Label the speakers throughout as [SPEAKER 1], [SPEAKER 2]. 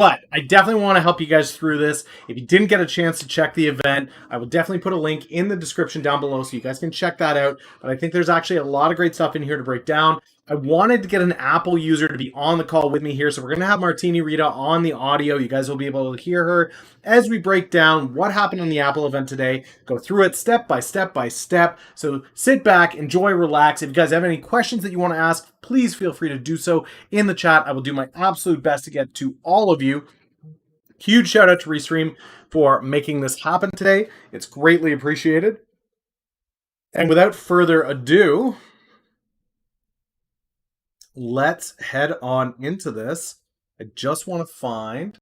[SPEAKER 1] But I definitely want to help you guys through this. If you didn't get a chance to check the event, I will definitely put a link in the description down below so you guys can check that out. But I think there's actually a lot of great stuff in here to break down. I wanted to get an Apple user to be on the call with me here. So we're going to have Martini Rita on the audio. You guys will be able to hear her as we break down what happened on the Apple event today. Go through it step by step by step. So sit back, enjoy, relax. If you guys have any questions that you want to ask, please feel free to do so in the chat. I will do my absolute best to get to all of you. Huge shout out to Restream for making this happen today. It's greatly appreciated. And without further ado, let's head on into this. I just want to find...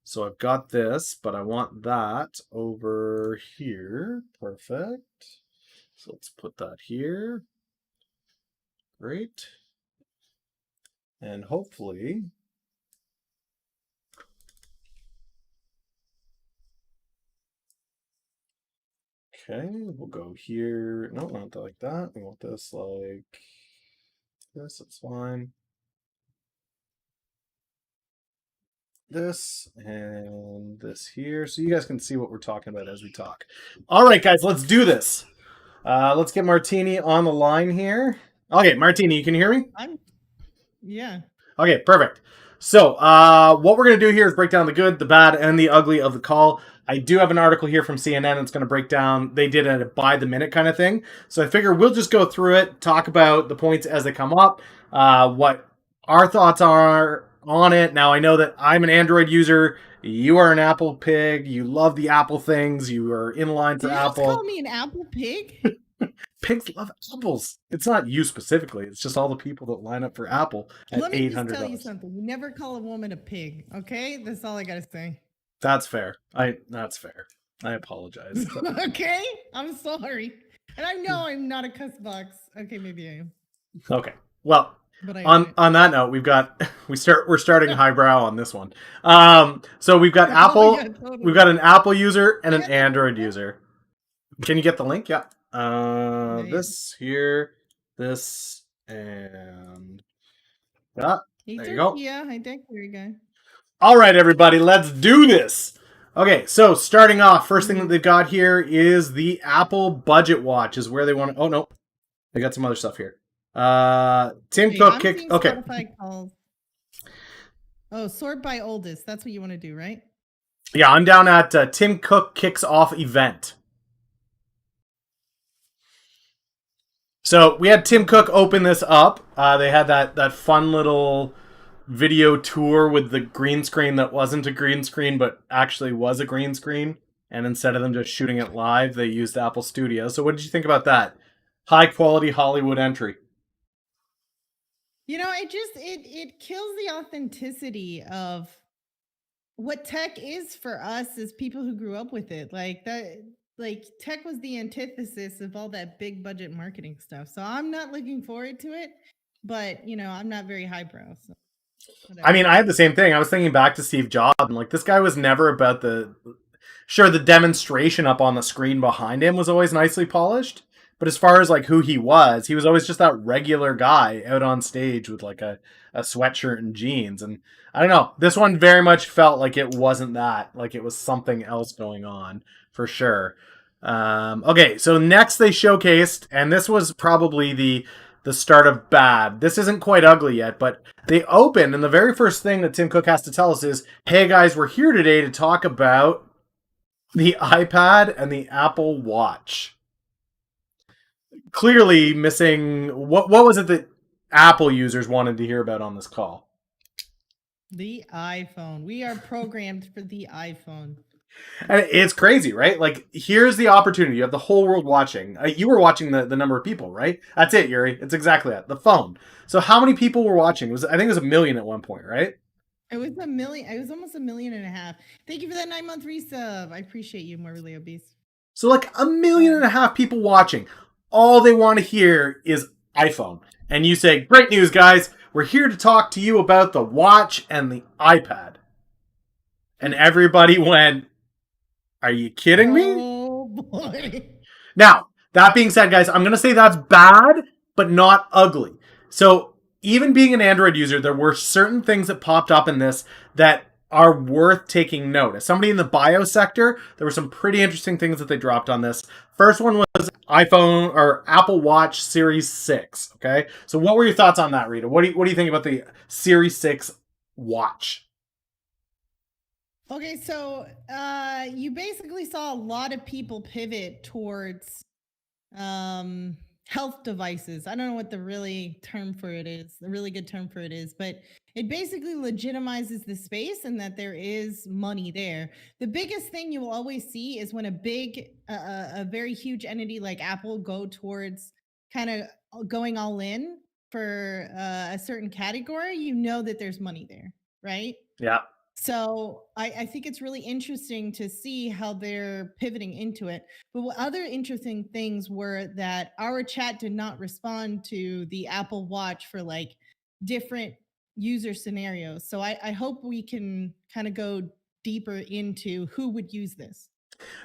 [SPEAKER 1] So I've got this, but I want that over here. Perfect. So let's put that here. Great. And hopefully... Okay, we'll go here. No, not like that. We want this like this. It's fine. This and this here. So you guys can see what we're talking about as we talk. All right, guys, let's do this. Let's get Martini on the line here. Okay, Martini, you can hear me?
[SPEAKER 2] Yeah.
[SPEAKER 1] Okay, perfect. So what we're going to do here is break down the good, the bad, and the ugly of the call. I do have an article here from CNN that's going to break down, they did a by-the-minute kind of thing. So I figure we'll just go through it, talk about the points as they come up, what our thoughts are on it. Now, I know that I'm an Android user. You are an Apple pig. You love the Apple things. You are in line for Apple.
[SPEAKER 2] Did you just call me an Apple pig?
[SPEAKER 1] Pigs love apples. It's not you specifically. It's just all the people that line up for Apple at $800.
[SPEAKER 2] Let me just tell you something. You never call a woman a pig, okay? That's all I gotta say.
[SPEAKER 1] That's fair. That's fair. I apologize.
[SPEAKER 2] Okay, I'm sorry. And I know I'm not a cuss box. Okay, maybe I am.
[SPEAKER 1] Okay. Well,
[SPEAKER 2] but
[SPEAKER 1] on that note, we're starting highbrow on this one. So we've got Apple. Yeah, totally. We've got an Apple user and an Android user. Can you get the link? Yeah. This here, this, and that. There you go.
[SPEAKER 2] Yeah, I think there you go.
[SPEAKER 1] All right, everybody, let's do this. Okay, so starting off, first thing that they've got here is the Apple Budget Watch is where they want to... Oh, no. They got some other stuff here. Tim Cook kicks... Okay.
[SPEAKER 2] Oh, sort by oldest. That's what you want to do, right?
[SPEAKER 1] Yeah, I'm down at Tim Cook kicks off event. So we had Tim Cook open this up. They had that fun little video tour with the green screen that wasn't a green screen, but actually was a green screen. And instead of them just shooting it live, they used Apple Studio. So what did you think about that? High quality Hollywood entry.
[SPEAKER 2] You know, it kills the authenticity of what tech is for us as people who grew up with it. Like that. Like, tech was the antithesis of all that big budget marketing stuff. So I'm not looking forward to it, but, you know, I'm not very highbrow. So whatever.
[SPEAKER 1] I mean, I had the same thing. I was thinking back to Steve Jobs, and like, this guy was never about sure, the demonstration up on the screen behind him was always nicely polished. But as far as like who he was always just that regular guy out on stage with like a sweatshirt and jeans. And I don't know, this one very much felt like it wasn't that, like it was something else going on for sure. Okay, so next they showcased, and this was probably the start of bad. This isn't quite ugly yet, but they opened, and the very first thing that Tim Cook has to tell us is, hey guys, we're here today to talk about the iPad and the Apple Watch. Clearly missing, what was it that Apple users wanted to hear about on this call?
[SPEAKER 2] The iPhone. We are programmed for the iPhone.
[SPEAKER 1] And it's crazy, right? Like, here's the opportunity. You have the whole world watching. You were watching the number of people, right? That's it, Yuri. It's exactly that. The phone. So how many people were watching? I think it was 1 million at one point, right?
[SPEAKER 2] It was 1 million. It was almost 1.5 million. Thank you for that 9-month resub. I appreciate you, more really obese.
[SPEAKER 1] So like 1.5 million people watching. All they want to hear is iPhone. And you say, great news, guys. We're here to talk to you about the watch and the iPad. And everybody went, are you kidding me?
[SPEAKER 2] Oh, boy.
[SPEAKER 1] Now, that being said, guys, I'm going to say that's bad, but not ugly. So even being an Android user, there were certain things that popped up in this that are worth taking note. As somebody in the bio sector, there were some pretty interesting things that they dropped on this. First one was iPhone or Apple Watch Series 6. Okay. So what were your thoughts on that, Rita? What do you think about the Series 6 watch?
[SPEAKER 2] Okay, so you basically saw a lot of people pivot towards health devices. I don't know what the really term for it is, the really good term for it is, but it basically legitimizes the space and that there is money there. The biggest thing you will always see is when a big a very huge entity like Apple go towards kind of going all in for a certain category, you know that there's money there, right?
[SPEAKER 1] Yeah.
[SPEAKER 2] So I think it's really interesting to see how they're pivoting into it. But what other interesting things were that our chat did not respond to the Apple Watch for like different user scenarios. So I hope we can kind of go deeper into who would use this.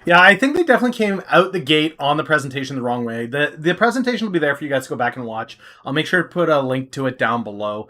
[SPEAKER 1] Yeah, I think they definitely came out the gate on the presentation the wrong way. The presentation will be there for you guys to go back and watch. I'll make sure to put a link to it down below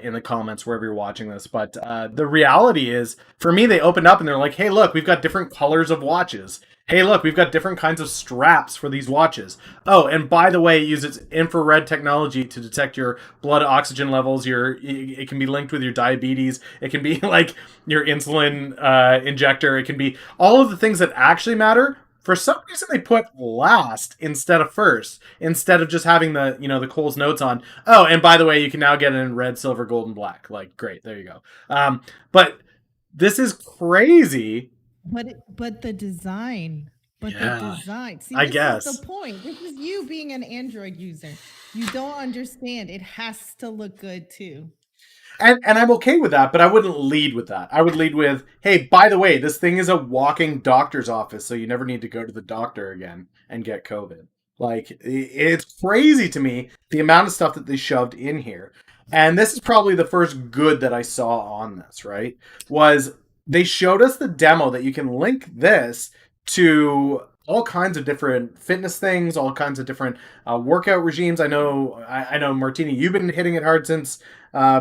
[SPEAKER 1] in the comments wherever you're watching this. But the reality is, for me, they opened up and they're like, hey, look, we've got different colors of watches. Hey, look, we've got different kinds of straps for these watches. Oh, and by the way, it uses infrared technology to detect your blood oxygen levels. It can be linked with your diabetes. It can be like your insulin injector. It can be all of the things that actually matter. For some reason, they put last instead of first, instead of just having the Cole's notes on. Oh, and by the way, you can now get it in red, silver, gold, and black. Like, great, there you go. But this is crazy.
[SPEAKER 2] But the design,
[SPEAKER 1] Yeah,
[SPEAKER 2] See,
[SPEAKER 1] I
[SPEAKER 2] this is
[SPEAKER 1] guess.
[SPEAKER 2] the point. This is you being an Android user. You don't understand. It has to look good too.
[SPEAKER 1] And I'm okay with that, but I wouldn't lead with that. I would lead with, hey, by the way, this thing is a walking doctor's office, so you never need to go to the doctor again and get COVID. Like, it's crazy to me the amount of stuff that they shoved in here. And this is probably the first good that I saw on this, right? Was they showed us the demo that you can link this to all kinds of different fitness things, all kinds of different workout regimes. I know, Martini, you've been hitting it hard since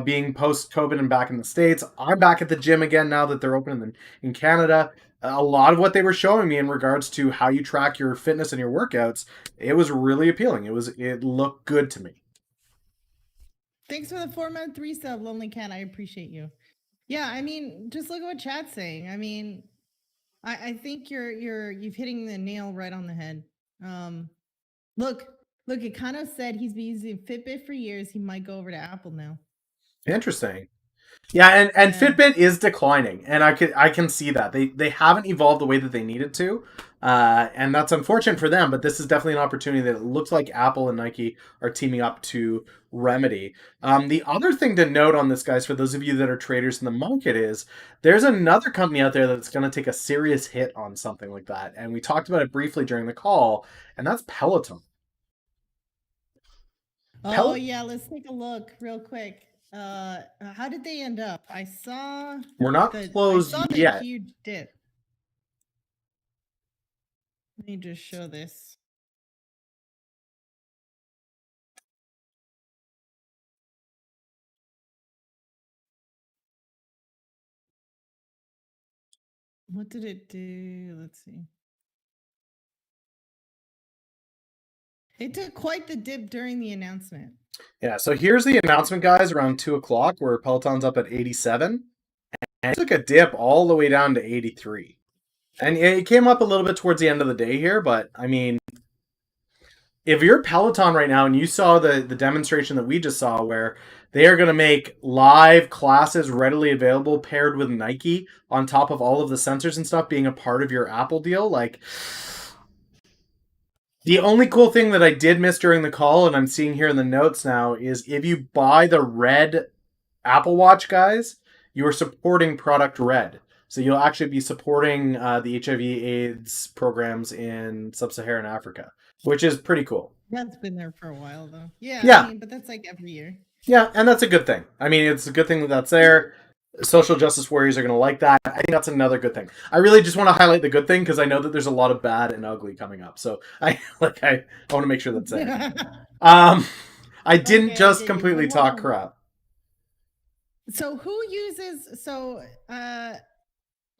[SPEAKER 1] being post COVID and back in the States. I'm back at the gym again now that they're open in Canada. A lot of what they were showing me in regards to how you track your fitness and your workouts, it was really appealing. It looked good to me.
[SPEAKER 2] Thanks for the 4-month 3 sub, Lonely Cat. I appreciate you. Yeah, I mean, just look at what chat's saying. I mean, I think you've hitting the nail right on the head. Look, it kind of said he's been using Fitbit for years. He might go over to Apple now.
[SPEAKER 1] Interesting. Yeah, and
[SPEAKER 2] Yeah.
[SPEAKER 1] Fitbit is declining, and I can see that they haven't evolved the way that they needed to, and that's unfortunate for them. But this is definitely an opportunity that it looks like Apple and Nike are teaming up to remedy. The other thing to note on this, guys, for those of you that are traders in the market, is there's another company out there that's going to take a serious hit on something like that, and we talked about it briefly during the call, and that's Peloton.
[SPEAKER 2] Oh
[SPEAKER 1] Pel-
[SPEAKER 2] yeah, let's take a look real quick. How did they end up? I saw
[SPEAKER 1] we're not
[SPEAKER 2] the
[SPEAKER 1] closed yet.
[SPEAKER 2] huge dip. Let me just show this. What did it do? Let's see. It took quite the dip during the announcement.
[SPEAKER 1] Yeah, so here's the announcement, guys, around 2 o'clock, where Peloton's up at 87. And it took a dip all the way down to 83. And it came up a little bit towards the end of the day here, but I mean, if you're Peloton right now and you saw the demonstration that we just saw where they are going to make live classes readily available paired with Nike on top of all of the sensors and stuff being a part of your Apple deal, like, the only cool thing that I did miss during the call, and I'm seeing here in the notes now, is if you buy the red Apple Watch, guys, you are supporting Product Red. So you'll actually be supporting the HIV/AIDS programs in sub-Saharan Africa, which is pretty cool.
[SPEAKER 2] That's been there for a while, though. Yeah,
[SPEAKER 1] Yeah.
[SPEAKER 2] I mean, but that's like every year.
[SPEAKER 1] Yeah, and that's a good thing. I mean, it's a good thing that that's there. Social justice warriors are going to like that. I think that's another good thing. I really just want to highlight the good thing because I know that there's a lot of bad and ugly coming up. So I want to make sure that's there. I didn't
[SPEAKER 2] Okay,
[SPEAKER 1] just
[SPEAKER 2] okay,
[SPEAKER 1] completely
[SPEAKER 2] one
[SPEAKER 1] talk
[SPEAKER 2] more.
[SPEAKER 1] crap.
[SPEAKER 2] So who uses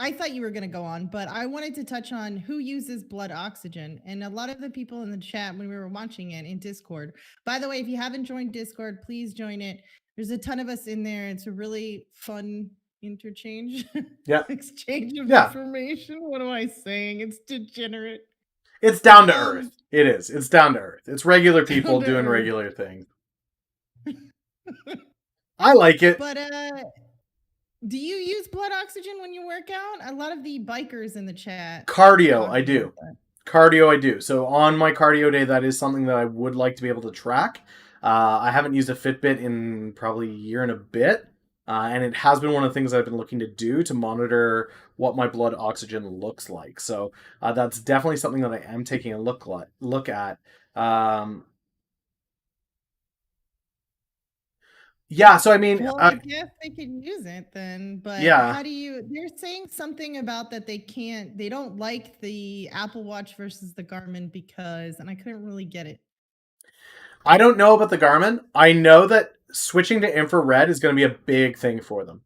[SPEAKER 2] I thought you were going to go on, but I wanted to touch on who uses blood oxygen. And a lot of the people in the chat when we were watching it in Discord. By the way, if you haven't joined Discord, please join it. There's a ton of us in there. It's a really fun interchange.
[SPEAKER 1] Yeah.
[SPEAKER 2] Exchange of
[SPEAKER 1] Yeah.
[SPEAKER 2] information. What am I saying? It's degenerate.
[SPEAKER 1] It's down to earth. It is. It's down to earth. It's regular people doing
[SPEAKER 2] earth.
[SPEAKER 1] regular things. I like it.
[SPEAKER 2] But do you use blood oxygen when you work out? A lot of the bikers in the chat.
[SPEAKER 1] Cardio, I do. Cardio, I do. So on my cardio day, that is something that I would like to be able to track. I haven't used a Fitbit in probably a year and a bit. And it has been one of the things I've been looking to do to monitor what my blood oxygen looks like. So that's definitely something that I am taking a look at. Yeah, so I mean,
[SPEAKER 2] well, I guess they can use it then, but
[SPEAKER 1] yeah.
[SPEAKER 2] how do you? They're saying something about that they don't like the Apple Watch versus the Garmin because, and I couldn't really get it.
[SPEAKER 1] I don't know about the Garmin. I know that switching to infrared is going to be a big thing for them.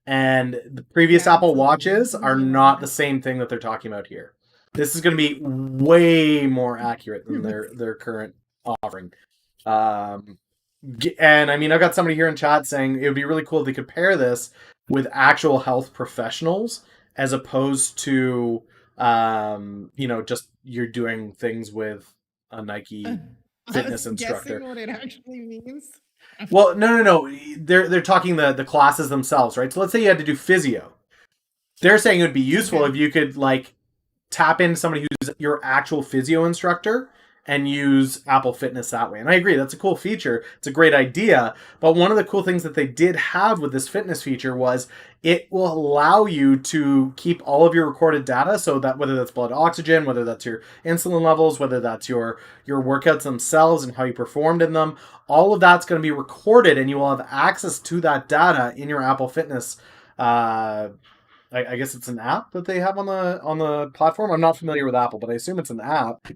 [SPEAKER 1] And the previous Apple Watches are not the same thing that they're talking about here. This is going to be way more accurate than their current offering. And I mean, I've got somebody here in chat saying it would be really cool if they could pair this with actual health professionals as opposed to, just you're doing things with a Nike fitness instructor.
[SPEAKER 2] Guessing what it actually means.
[SPEAKER 1] Well, no. They're talking the classes themselves, right? So let's say you had to do physio. They're saying it would be useful if you could like tap into somebody who's your actual physio instructor and use Apple Fitness that way. And I agree, that's a cool feature. It's a great idea. But one of the cool things that they did have with this fitness feature was it will allow you to keep all of your recorded data, so that whether that's blood oxygen, whether that's your insulin levels, whether that's your workouts themselves and how you performed in them, all of that's going to be recorded and you will have access to that data in your Apple Fitness I guess it's an app that they have on the platform. I'm not familiar with Apple, but I assume it's an app,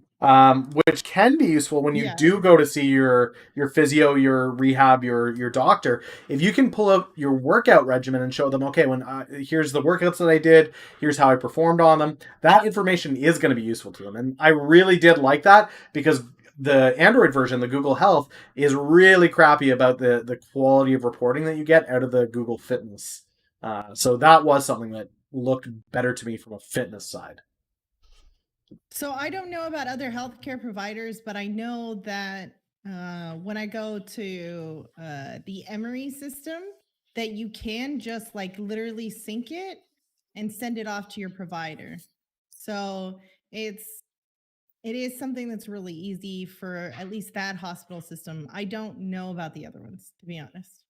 [SPEAKER 1] which can be useful when you do go to see your physio, your rehab, your doctor. If you can pull up your workout regimen and show them, okay, when here's the workouts that I did, here's how I performed on them. That information is going to be useful to them, and I really did like that because the Android version, the Google Health, is really crappy about the quality of reporting that you get out of the Google Fitness. So that was something that looked better to me from a fitness side.
[SPEAKER 2] So I don't know about other healthcare providers, but I know that when I go to the Emory system, that you can just like literally sync it and send it off to your provider. So it is something that's really easy for at least that hospital system. I don't know about the other ones, to be honest.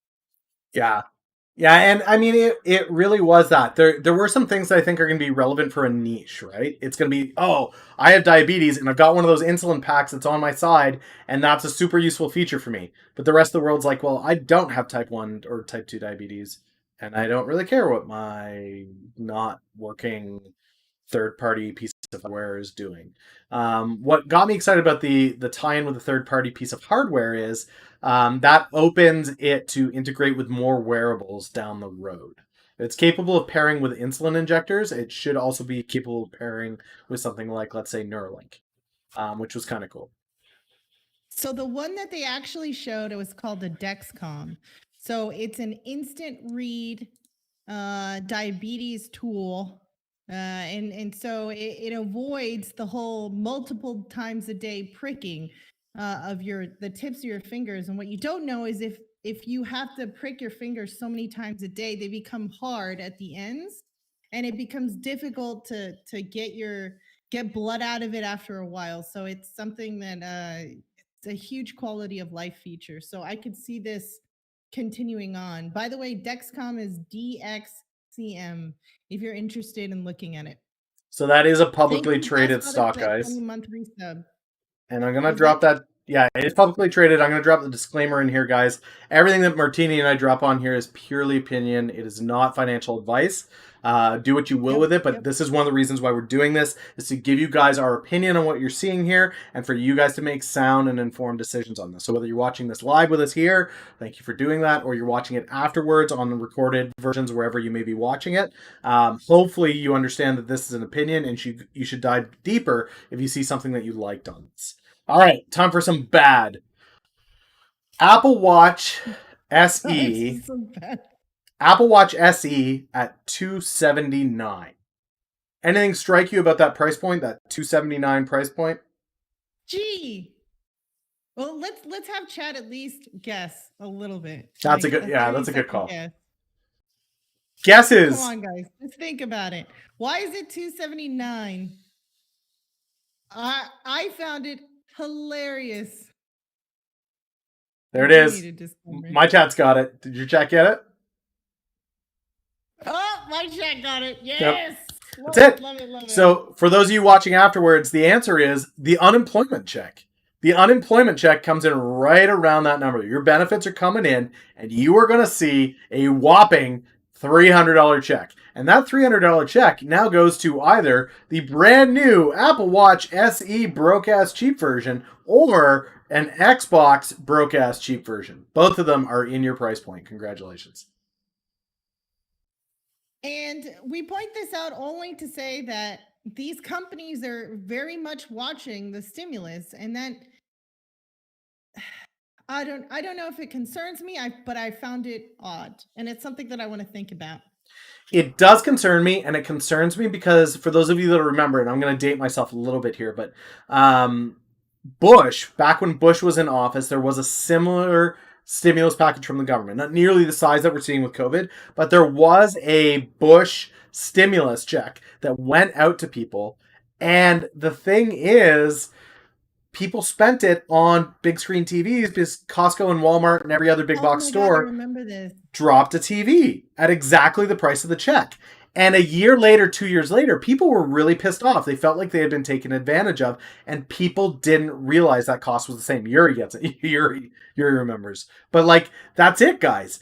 [SPEAKER 1] Yeah, and I mean, it really was that. There were some things that I think are going to be relevant for a niche, right? It's going to be, oh, I have diabetes, and I've got one of those insulin packs that's on my side, and that's a super useful feature for me. But the rest of the world's like, well, I don't have type 1 or type 2 diabetes, and I don't really care what my not working third-party piece of hardware is doing. What got me excited about the tie-in with the third-party piece of hardware is that opens it to integrate with more wearables down the road. It's capable of pairing with insulin injectors. It should also be capable of pairing with something like, let's say, Neuralink, which was kind of cool.
[SPEAKER 2] So the one that they actually showed, it was called the Dexcom. So it's an instant read diabetes tool. And so it avoids the whole multiple times a day pricking of the tips of your fingers. And what you don't know is if you have to prick your fingers so many times a day, they become hard at the ends, and it becomes difficult to get blood out of it after a while. So it's something that it's a huge quality of life feature. So I could see this continuing on. By the way, Dexcom is DXCM if you're interested in looking at it.
[SPEAKER 1] So that is a publicly traded stock, guys.
[SPEAKER 2] Month resub.
[SPEAKER 1] And I'm gonna drop that. Yeah, it's publicly traded. I'm going to drop the disclaimer in here, guys. Everything that Martini and I drop on here is purely opinion. It is not financial advice. Do what you will
[SPEAKER 2] Yep.
[SPEAKER 1] with it, but
[SPEAKER 2] Yep.
[SPEAKER 1] this is one of the reasons why we're doing this, is to give you guys our opinion on what you're seeing here and for you guys to make sound and informed decisions on this. So whether you're watching this live with us here, thank you for doing that, or you're watching it afterwards on the recorded versions wherever you may be watching it, hopefully you understand that this is an opinion and you should dive deeper if you see something that you liked on this. All right, time for some bad. Apple Watch SE.
[SPEAKER 2] So bad.
[SPEAKER 1] Apple Watch SE at $279. Anything strike you about that price point? That $279 price point?
[SPEAKER 2] Gee. Well, let's have Chad at least guess a little bit.
[SPEAKER 1] That's
[SPEAKER 2] Like
[SPEAKER 1] a good. Yeah, that's a good call.
[SPEAKER 2] Guess.
[SPEAKER 1] Guesses.
[SPEAKER 2] Come on, guys. Let's think about it. Why is it $279? I found it hilarious.
[SPEAKER 1] There it is. My chat's got it. Did your chat get it?
[SPEAKER 2] Oh, my chat got it. Yes. Yep.
[SPEAKER 1] That's it. Love it. So for those of you watching afterwards, the answer is the unemployment check. The unemployment check comes in right around that number. Your benefits are coming in, and you are going to see a whopping $300 check. And that $300 check now goes to either the brand new Apple Watch SE broke-ass cheap version or an Xbox broke-ass cheap version. Both of them are in your price point. Congratulations.
[SPEAKER 2] And we point this out only to say that these companies are very much watching the stimulus, and that I don't know if it concerns me, but I found it odd, and it's something that I want to think about.
[SPEAKER 1] It does concern me, and it concerns me because for those of you that remember, and I'm going to date myself a little bit here, but Bush, back when Bush was in office, there was a similar stimulus package from the government. Not nearly the size that we're seeing with COVID, but there was a Bush stimulus check that went out to people. And the thing is, people spent it on big screen TVs because Costco and Walmart and every other big box store dropped a TV at exactly the price of the check. And a year later, 2 years later, people were really pissed off. They felt like they had been taken advantage of, and people didn't realize that cost was the same. Yuri gets it. Yuri remembers. But like, that's it, guys.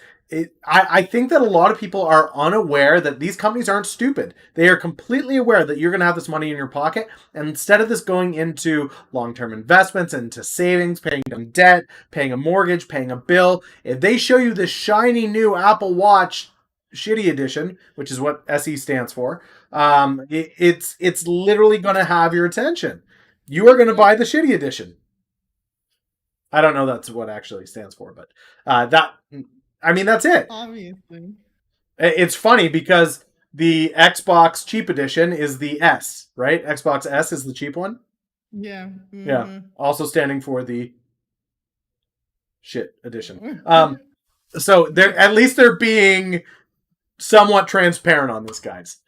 [SPEAKER 1] I think that a lot of people are unaware that these companies aren't stupid. They are completely aware that you're going to have this money in your pocket. And instead of this going into long-term investments, into savings, paying down debt, paying a mortgage, paying a bill, if they show you this shiny new Apple Watch shitty edition, which is what SE stands for, it's literally going to have your attention. You are going to buy the shitty edition. I don't know that's what actually stands for, but that's it.
[SPEAKER 2] Obviously.
[SPEAKER 1] It's funny because the Xbox cheap edition is the S, right? Xbox S is the cheap one.
[SPEAKER 2] Yeah. Mm-hmm.
[SPEAKER 1] Yeah. Also standing for the shit edition. So at least they're being somewhat transparent on this, guys.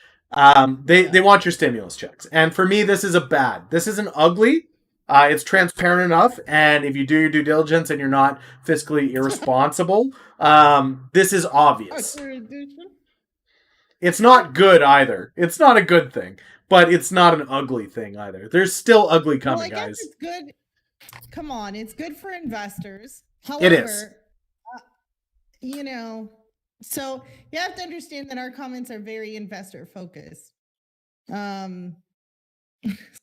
[SPEAKER 1] They want your stimulus checks. And for me, this is this isn't ugly. It's transparent enough, and if you do your due diligence and you're not fiscally irresponsible, this is obvious. It's not good either. It's not a good thing, but it's not an ugly thing either. There's still ugly coming, guys.
[SPEAKER 2] It's good. Come on, it's good for investors. However,
[SPEAKER 1] it is.
[SPEAKER 2] So you have to understand that our comments are very investor focused.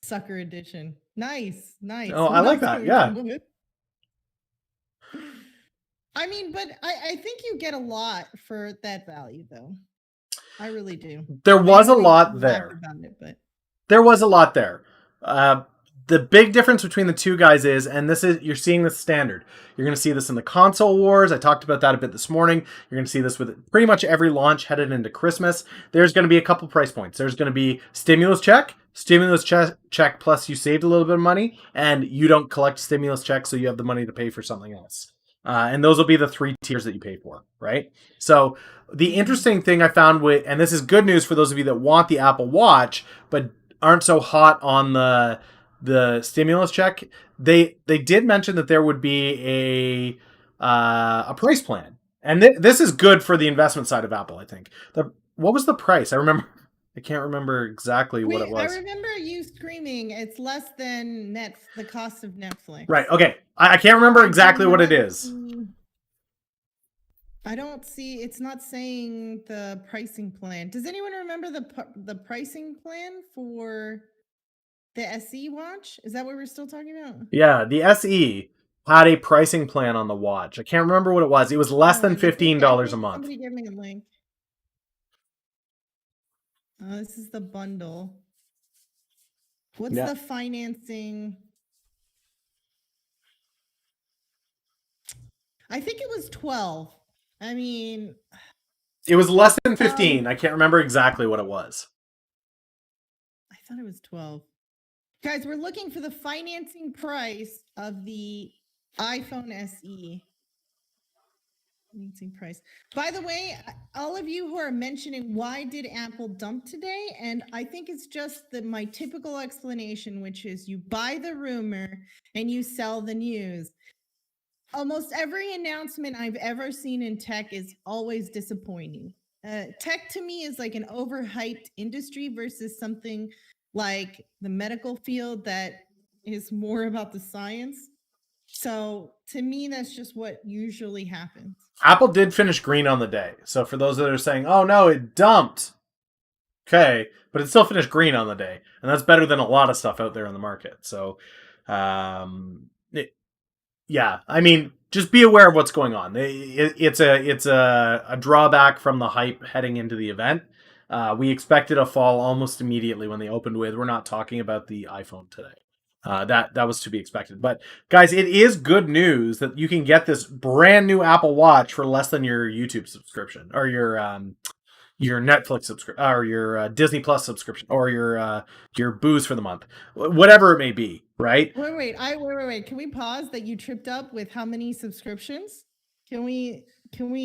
[SPEAKER 2] Sucker edition. Nice.
[SPEAKER 1] Oh, I like that. Yeah.
[SPEAKER 2] I mean, but I think you get a lot for that value, though. I really do.
[SPEAKER 1] There was a lot there. There was a lot there. The big difference between the two guys is, and you're seeing this standard. You're going to see this in the console wars. I talked about that a bit this morning. You're going to see this with pretty much every launch headed into Christmas. There's going to be a couple price points. There's going to be stimulus check plus you saved a little bit of money, and you don't collect stimulus checks, so you have the money to pay for something else. And those will be the 3 tiers that you pay for, right? So the interesting thing I found and this is good news for those of you that want the Apple Watch, but aren't so hot on the stimulus check, they did mention that there would be a price plan, and this is good for the investment side of Apple. I think what was the price? I remember I can't remember exactly what it
[SPEAKER 2] I
[SPEAKER 1] was.
[SPEAKER 2] remember you screaming, "It's less than the cost of Netflix."
[SPEAKER 1] Right. Okay. I can't remember
[SPEAKER 2] I do
[SPEAKER 1] exactly what it
[SPEAKER 2] not
[SPEAKER 1] is.
[SPEAKER 2] see. I don't see. It's not saying the pricing plan. Does anyone remember the pricing plan for the SE watch? Is that what we're still talking about?
[SPEAKER 1] Yeah, the SE had a pricing plan on the watch. I can't remember what it was. It was less than
[SPEAKER 2] I
[SPEAKER 1] $15 a
[SPEAKER 2] think
[SPEAKER 1] month.
[SPEAKER 2] somebody gave me a link. This is the bundle. What's
[SPEAKER 1] Yeah.
[SPEAKER 2] the financing? I think it was 12. I mean,
[SPEAKER 1] It was less than 15. I can't remember exactly what it was.
[SPEAKER 2] I thought it was 12. Guys, we're looking for the financing price of the iPhone SE. Financing price. By the way, all of you who are mentioning why did Apple dump today, and I think it's just my typical explanation, which is you buy the rumor and you sell the news. Almost every announcement I've ever seen in tech is always disappointing. Tech to me is like an overhyped industry versus something like the medical field that is more about the science. So to me, that's just what usually happens.
[SPEAKER 1] Apple did finish green on the day. So for those that are saying, oh no, it dumped. Okay, but it still finished green on the day. And that's better than a lot of stuff out there in the market. So, yeah, I mean, just be aware of what's going on. It's a drawback from the hype heading into the event. We expected a fall almost immediately when they opened with. We're not talking about the iPhone today. That was to be expected. But guys, it is good news that you can get this brand new Apple Watch for less than your YouTube subscription or your Netflix subscription or your Disney Plus subscription or your booze for the month, whatever it may be. Right?
[SPEAKER 2] Wait. Can we pause that you tripped up with how many subscriptions? Can we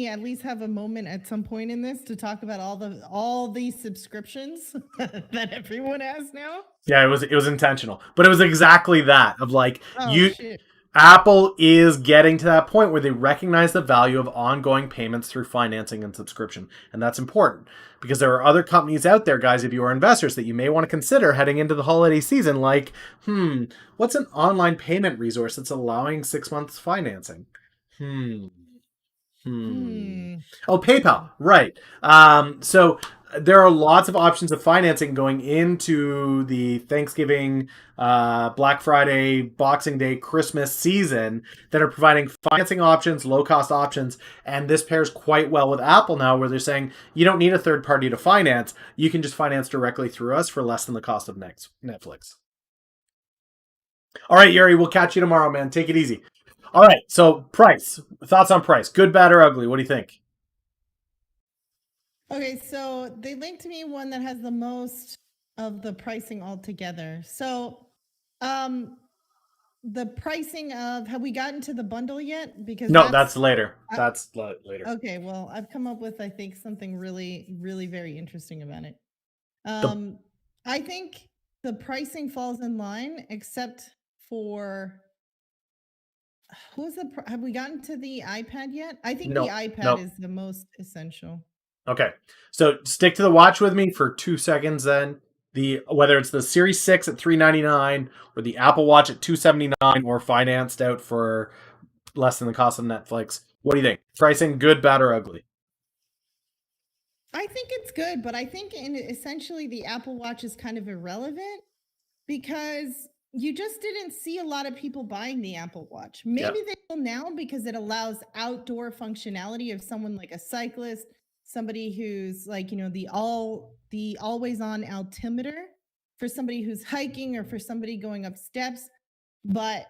[SPEAKER 2] at least have a moment at some point in this to talk about all these subscriptions that everyone has now?
[SPEAKER 1] Yeah, it was intentional, but it was exactly that of like
[SPEAKER 2] Shit.
[SPEAKER 1] Apple is getting to that point where they recognize the value of ongoing payments through financing and subscription, and that's important because there are other companies out there, guys. If you are investors, that you may want to consider heading into the holiday season, like, what's an online payment resource that's allowing 6 months financing? Oh, PayPal, right. So there are lots of options of financing going into the Thanksgiving, Black Friday, Boxing Day, Christmas season that are providing financing options, low cost options. And this pairs quite well with Apple now, where they're saying you don't need a third party to finance. You can just finance directly through us for less than the cost of Netflix. All right, Yuri, we'll catch you tomorrow, man. Take it easy. All right, so price. Thoughts on price. Good, bad, or ugly? What do you think?
[SPEAKER 2] Okay, so they linked me one that has the most of the pricing altogether. So, the pricing of have we gotten to the bundle yet? Because
[SPEAKER 1] no, that's later. That's later.
[SPEAKER 2] Okay, well, I've come up with I think something really, really very interesting about it. I think the pricing falls in line, except for have we gotten to the iPad yet? I think the iPad is the most essential.
[SPEAKER 1] Okay, so stick to the watch with me for 2 seconds. Then whether it's the Series 6 at $399 or the Apple Watch at $279 or financed out for less than the cost of Netflix. What do you think? Pricing, good, bad, or ugly?
[SPEAKER 2] I think it's good, but I think essentially the Apple Watch is kind of irrelevant because you just didn't see a lot of people buying the Apple Watch. Maybe they will now because it allows outdoor functionality of someone like a cyclist, somebody who's like, the always on altimeter for somebody who's hiking or for somebody going up steps. But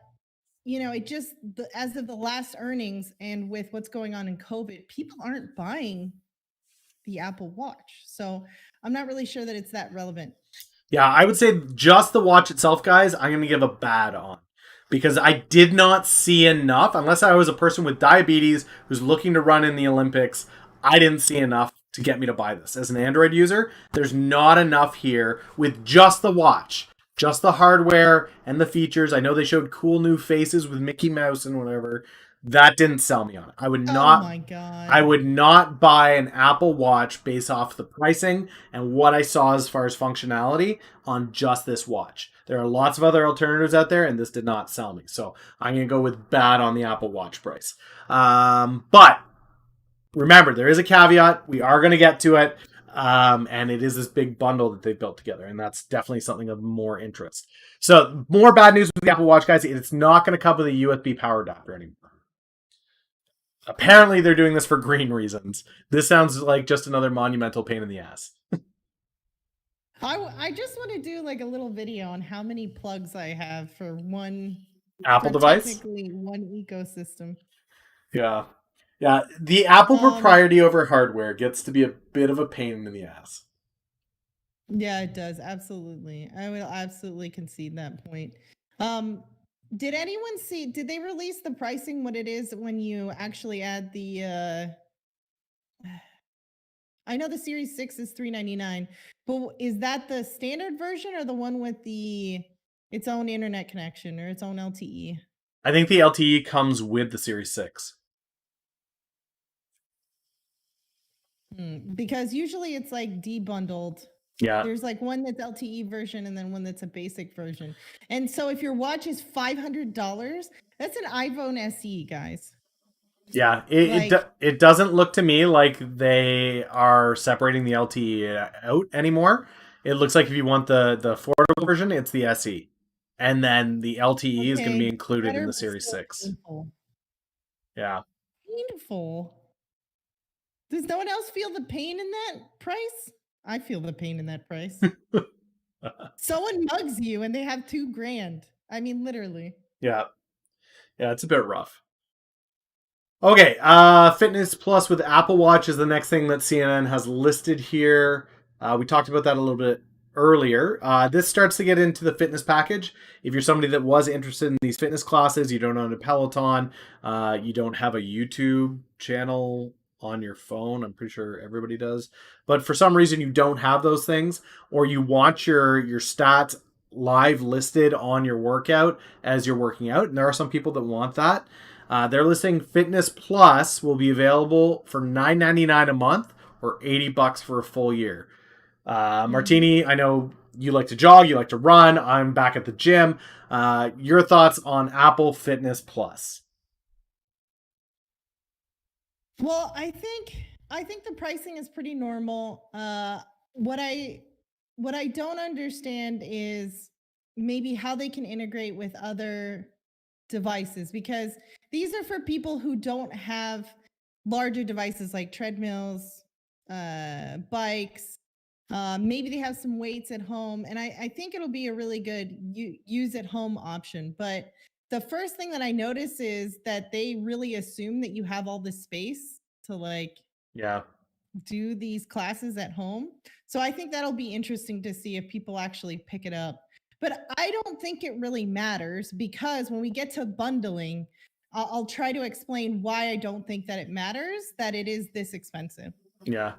[SPEAKER 2] it just as of the last earnings and with what's going on in COVID, people aren't buying the Apple Watch. So I'm not really sure that it's that relevant.
[SPEAKER 1] Yeah, I would say just the watch itself, guys, I'm going to give a bad on. Because I did not see enough, unless I was a person with diabetes who's looking to run in the Olympics, I didn't see enough to get me to buy this. As an Android user, there's not enough here with just the watch. Just the hardware and the features. I know they showed cool new faces with Mickey Mouse and whatever. That didn't sell me on it.
[SPEAKER 2] Oh my god.
[SPEAKER 1] I would not buy an Apple Watch based off the pricing and what I saw as far as functionality on just this watch. There are lots of other alternatives out there, and this did not sell me. So I'm going to go with bad on the Apple Watch price. But remember, there is a caveat. We are going to get to it. And it is this big bundle that they built together, and that's definitely something of more interest. So, more bad news with the Apple Watch, guys. It's not going to come with a USB power adapter anymore. Apparently, they're doing this for green reasons. This sounds like just another monumental pain in the ass.
[SPEAKER 2] I just want to do like a little video on how many plugs I have for
[SPEAKER 1] Apple device?
[SPEAKER 2] technically one ecosystem.
[SPEAKER 1] Yeah. Yeah. The Apple propriety over hardware gets to be a bit of a pain in the ass.
[SPEAKER 2] Yeah, it does. Absolutely. I will absolutely concede that point. Did anyone see, did they release the pricing, what it is when you actually add the I know the Series 6 is $399, but is that the standard version or the one with its own internet connection or its own LTE?
[SPEAKER 1] I think the LTE comes with the Series 6.
[SPEAKER 2] Because usually it's like debundled.
[SPEAKER 1] Yeah.
[SPEAKER 2] There's like one that's LTE version and then one that's a basic version. And so if your watch is $500, that's an iPhone SE, guys.
[SPEAKER 1] Yeah, it doesn't look to me like they are separating the LTE out anymore. It looks like if you want the affordable version, it's the SE, and then the LTE is going to be included in the Series 6.
[SPEAKER 2] Painful.
[SPEAKER 1] Yeah,
[SPEAKER 2] painful. Does no one else feel the pain in that price? I feel the pain in that price. Someone mugs you and they have $2,000. I mean, literally.
[SPEAKER 1] Yeah, it's a bit rough. Okay, Fitness Plus with Apple Watch is the next thing that CNN has listed here. We talked about that a little bit earlier. This starts to get into the fitness package. If you're somebody that was interested in these fitness classes, you don't own a Peloton, you don't have a YouTube channel on your phone. I'm pretty sure everybody does. But for some reason you don't have those things, or you want your stats live listed on your workout as you're working out, and there are some people that want that. They're listing Fitness Plus will be available for $9.99 a month or $80 for a full year. Martini, I know you like to jog, you like to run. I'm back at the gym. Your thoughts on Apple Fitness Plus?
[SPEAKER 2] Well, I think the pricing is pretty normal. What I don't understand is maybe how they can integrate with other devices, because these are for people who don't have larger devices like treadmills, bikes. Maybe they have some weights at home, and I think it'll be a really good use at home option. But the first thing that I notice is that they really assume that you have all the space to like do these classes at home. So I think that'll be interesting to see if people actually pick it up. But I don't think it really matters, because when we get to bundling, I'll try to explain why I don't think that it matters that it is this expensive.
[SPEAKER 1] Yeah.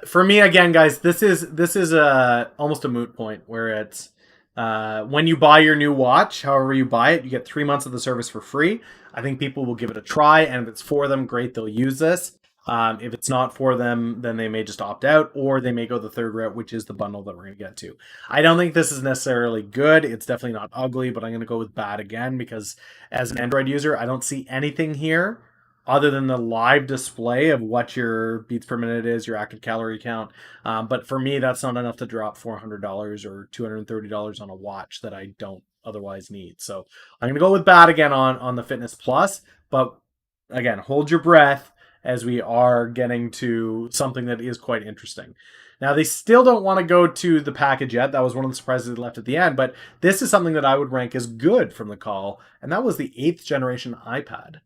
[SPEAKER 1] For me, again, guys, this is almost a moot point where it's when you buy your new watch, however you buy it, you get 3 months of the service for free. I think people will give it a try, and if it's for them, great, they'll use this. If it's not for them, then they may just opt out, or they may go the third route, which is the bundle that we're going to get to. I don't think this is necessarily good. It's definitely not ugly, but I'm going to go with bad again, because as an Android user, I don't see anything here other than the live display of what your beats per minute is, your active calorie count. But for me, that's not enough to drop $400 or $230 on a watch that I don't otherwise need. So I'm going to go with bad again on the Fitness Plus. But again, hold your breath as we are getting to something that is quite interesting. Now, they still don't want to go to the package yet. That was one of the surprises they left at the end. But this is something that I would rank as good from the call, and that was the 8th generation iPad.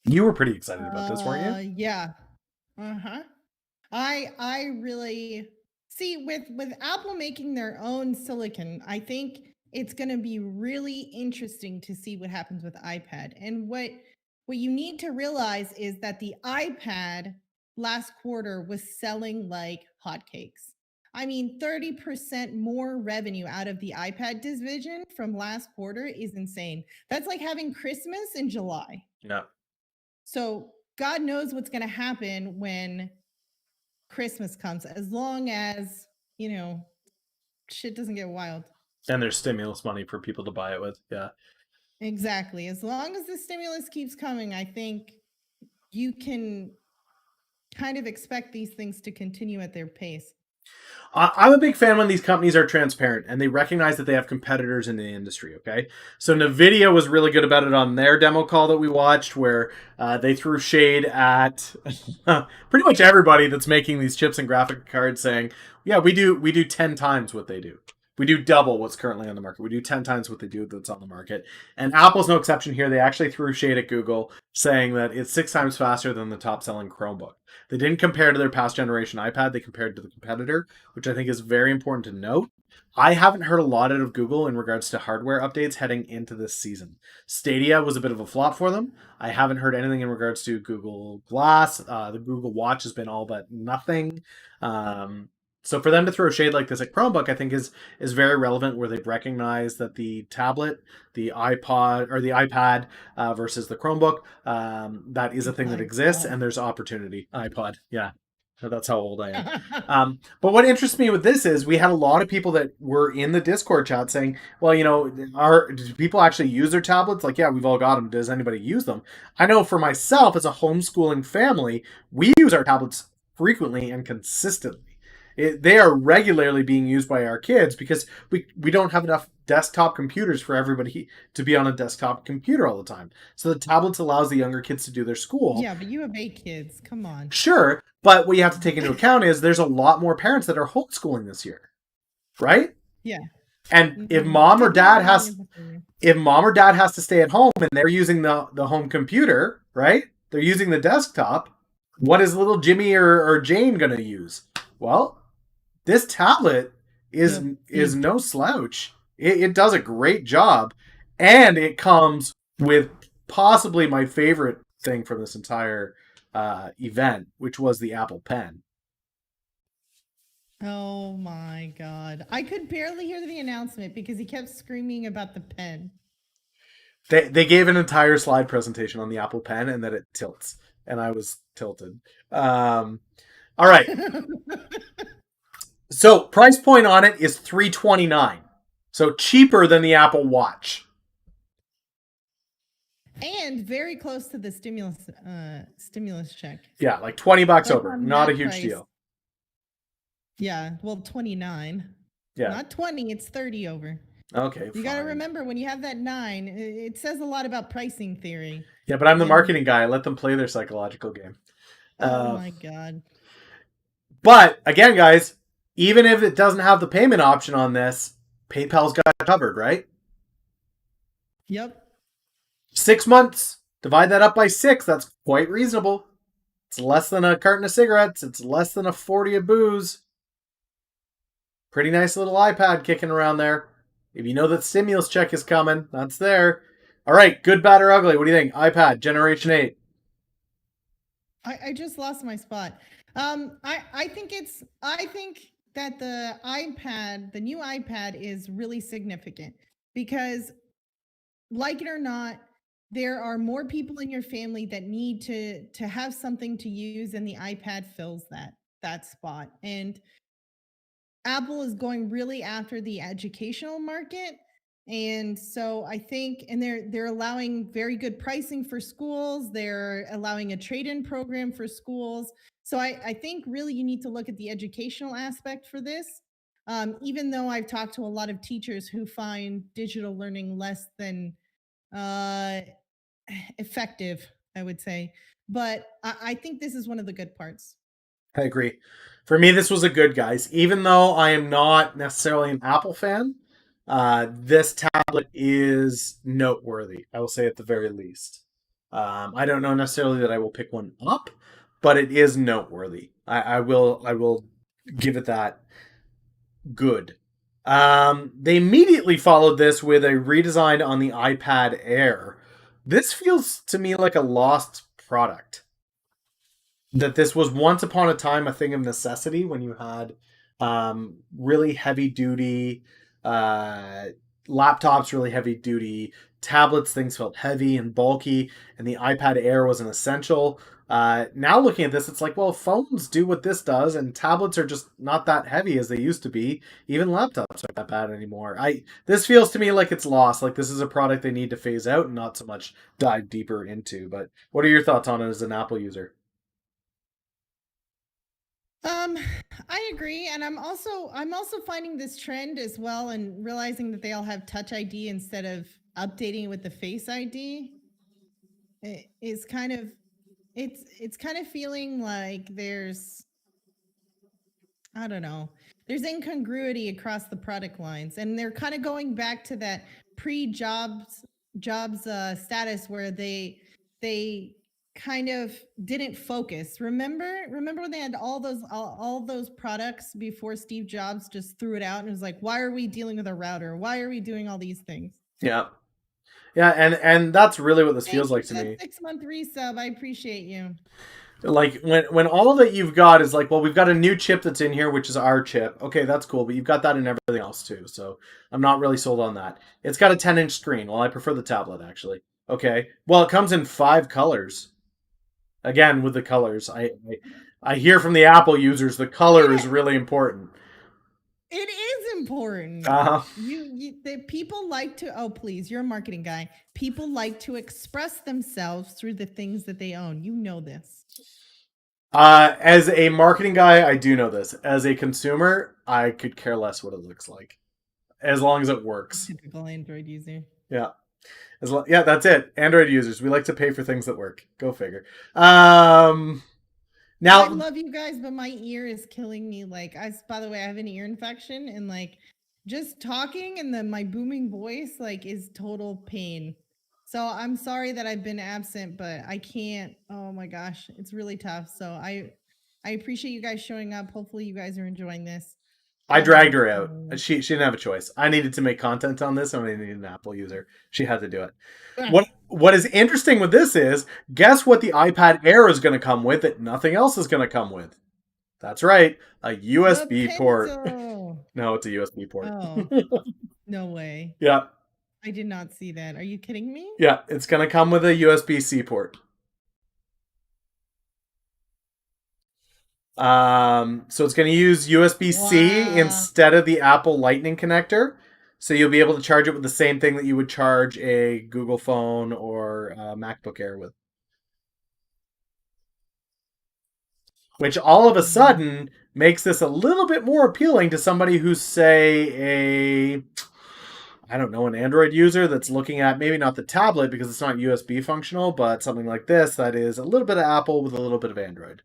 [SPEAKER 1] You were pretty excited about this, weren't you?
[SPEAKER 2] Yeah. Uh-huh. I really see with Apple making their own silicon, I think it's going to be really interesting to see what happens with iPad. And what you need to realize is that the iPad last quarter was selling like hotcakes. I mean, 30% more revenue out of the iPad division from last quarter is insane. That's like having Christmas in July.
[SPEAKER 1] Yeah.
[SPEAKER 2] So God knows what's going to happen when Christmas comes, as long as, shit doesn't get wild.
[SPEAKER 1] And there's stimulus money for people to buy it with. Yeah.
[SPEAKER 2] Exactly. As long as the stimulus keeps coming, I think you can kind of expect these things to continue at their pace.
[SPEAKER 1] I'm a big fan when these companies are transparent and they recognize that they have competitors in the industry. Okay, so Nvidia was really good about it on their demo call that we watched, where they threw shade at pretty much everybody that's making these chips and graphic cards, saying, "Yeah, we do 10 times what they do. We do double what's currently on the market. We do 10 times what they do that's on the market." And Apple's no exception here. They actually threw shade at Google, saying that it's 6 times faster than the top-selling Chromebook. They didn't compare to their past generation iPad. They compared to the competitor, which I think is very important to note. I haven't heard a lot out of Google in regards to hardware updates heading into this season. Stadia was a bit of a flop for them. I haven't heard anything in regards to Google Glass. The Google Watch has been all but nothing. So for them to throw shade like this at Chromebook, I think is very relevant, where they've recognized that the tablet, the iPod or the iPad versus the Chromebook, that is a thing that exists, and there's opportunity. iPod, yeah. That's how old I am. But what interests me with this is we had a lot of people that were in the Discord chat saying, well, do people actually use their tablets? Like, yeah, we've all got them. Does anybody use them? I know for myself, as a homeschooling family, we use our tablets frequently and consistently. They are regularly being used by our kids because we don't have enough desktop computers for everybody to be on a desktop computer all the time. So the tablets allows the younger kids to do their school.
[SPEAKER 2] Yeah, but you have 8 kids. Come on.
[SPEAKER 1] Sure, but what you have to take into account is there's a lot more parents that are homeschooling this year, right?
[SPEAKER 2] Yeah.
[SPEAKER 1] And if mom or dad has to stay at home and they're using the home computer, right? They're using the desktop. What is little Jimmy or Jane going to use? Well, this tablet is no slouch. It does a great job, and it comes with possibly my favorite thing from this entire event, which was the Apple Pen.
[SPEAKER 2] Oh my God. I could barely hear the announcement because he kept screaming about the pen.
[SPEAKER 1] They gave an entire slide presentation on the Apple Pen and that it tilts, and I was tilted. All right. So price point on it is $329, so cheaper than the Apple Watch,
[SPEAKER 2] and very close to the stimulus check.
[SPEAKER 1] Yeah, like $20 over. Not a huge price. Deal.
[SPEAKER 2] Yeah, well, 29.
[SPEAKER 1] Yeah,
[SPEAKER 2] not 20. It's 30 over.
[SPEAKER 1] Okay,
[SPEAKER 2] you got to remember, when you have that 9, it says a lot about pricing theory.
[SPEAKER 1] Yeah, but I'm the marketing guy. I let them play their psychological game.
[SPEAKER 2] Oh my God.
[SPEAKER 1] But again, guys, even if it doesn't have the payment option on this, PayPal's got it covered, right?
[SPEAKER 2] Yep.
[SPEAKER 1] 6 months. Divide that up by 6. That's quite reasonable. It's less than a carton of cigarettes. It's less than a 40 of booze. Pretty nice little iPad kicking around there. If you know that stimulus check is coming, that's there. All right, good, bad, or ugly. What do you think? iPad, Generation 8.
[SPEAKER 2] I just lost my spot. I think that the new iPad is really significant because, like it or not, there are more people in your family that need to have something to use, and the iPad fills that spot. And Apple is going really after the educational market. And so I think, and they're allowing very good pricing for schools. They're allowing a trade-in program for schools. So I think really you need to look at the educational aspect for this. Even though I've talked to a lot of teachers who find digital learning less than effective, I would say. But I think this is one of the good parts.
[SPEAKER 1] I agree. For me, this was a good, guys. Even though I am not necessarily an Apple fan, this tablet is noteworthy. I will say at the very least. I don't know necessarily that I will pick one up, but it is noteworthy. I will give it that good. They immediately followed this with a redesign on the iPad Air. This feels to me like a lost product. That this was once upon a time a thing of necessity when you had Really heavy duty. Uh, Laptops really heavy duty. Tablets, things felt heavy and bulky, and the iPad Air was an essential. Now looking at this, it's like, well, phones do what this does, and tablets are just not that heavy as they used to be. Even laptops aren't that bad anymore. I This feels to me like it's lost. Like this is a product they need to phase out and not so much dive deeper into. But what are your thoughts on it as an Apple user?
[SPEAKER 2] Um, I agree, and I'm also finding this trend as well, and realizing that they all have Touch ID instead of updating with the Face ID. It is kind of it's kind of feeling like there's, I don't know. There's incongruity across the product lines, and they're kind of going back to that pre-jobs status where they kind of didn't focus. Remember when they had all those products before Steve Jobs just threw it out and was like, "Why are we dealing with a router? Why are we doing all these things?"
[SPEAKER 1] Yeah, yeah, and that's really what this feels
[SPEAKER 2] Thank you
[SPEAKER 1] like
[SPEAKER 2] for
[SPEAKER 1] to
[SPEAKER 2] that
[SPEAKER 1] me.
[SPEAKER 2] 6 month resub. I appreciate you.
[SPEAKER 1] Like when all that you've got is like, well, we've got a new chip that's in here, which is our chip. Okay, that's cool, but you've got that in everything else too. So I'm not really sold on that. It's got a 10-inch screen. Well, I prefer the tablet actually. Okay, well, it comes in 5 colors. Again, with the colors, I hear from the Apple users the color is
[SPEAKER 2] It
[SPEAKER 1] really important.
[SPEAKER 2] It is important.
[SPEAKER 1] Uh,
[SPEAKER 2] The people like to, oh, please, you're a marketing guy. People like to express themselves through the things that they own. You know this.
[SPEAKER 1] as a marketing guy, I do know this. As a consumer, I could care less what it looks like, as long as it works.
[SPEAKER 2] Typical Android user.
[SPEAKER 1] Yeah. Yeah, that's it. Android users, we like to pay for things that work. Go figure. Um,
[SPEAKER 2] I
[SPEAKER 1] Now,
[SPEAKER 2] love you guys, but my ear is killing me. Like, by the way, I have an ear infection, and like, just talking and then my booming voice, like, is total pain. So I'm sorry that I've been absent, but I can't. Oh my gosh, it's really tough. So I appreciate you guys showing up. Hopefully, you guys are enjoying this.
[SPEAKER 1] I dragged her out.
[SPEAKER 2] So,
[SPEAKER 1] She didn't have a choice. I needed to make content on this, and I needed an Apple user. She had to do it.
[SPEAKER 2] ah,
[SPEAKER 1] What is interesting with this is, guess what the iPad Air is going to come with that nothing else is going to come with? That's right, a
[SPEAKER 2] the
[SPEAKER 1] USB port.
[SPEAKER 2] pencil.
[SPEAKER 1] No, it's a USB port.
[SPEAKER 2] Oh, no way.
[SPEAKER 1] Yeah,
[SPEAKER 2] I did not see that. Are you kidding me?
[SPEAKER 1] yeah, it's going to come with a USB-C port. So it's going to use USB-C
[SPEAKER 2] Wow.
[SPEAKER 1] instead of the Apple Lightning connector. So you'll be able to charge it with the same thing that you would charge a Google phone or a MacBook Air with. Which all of a sudden makes this a little bit more appealing to somebody who's, say, I don't know, an Android user that's looking at maybe not the tablet because it's not USB functional, but something like this that is a little bit of Apple with a little bit of Android.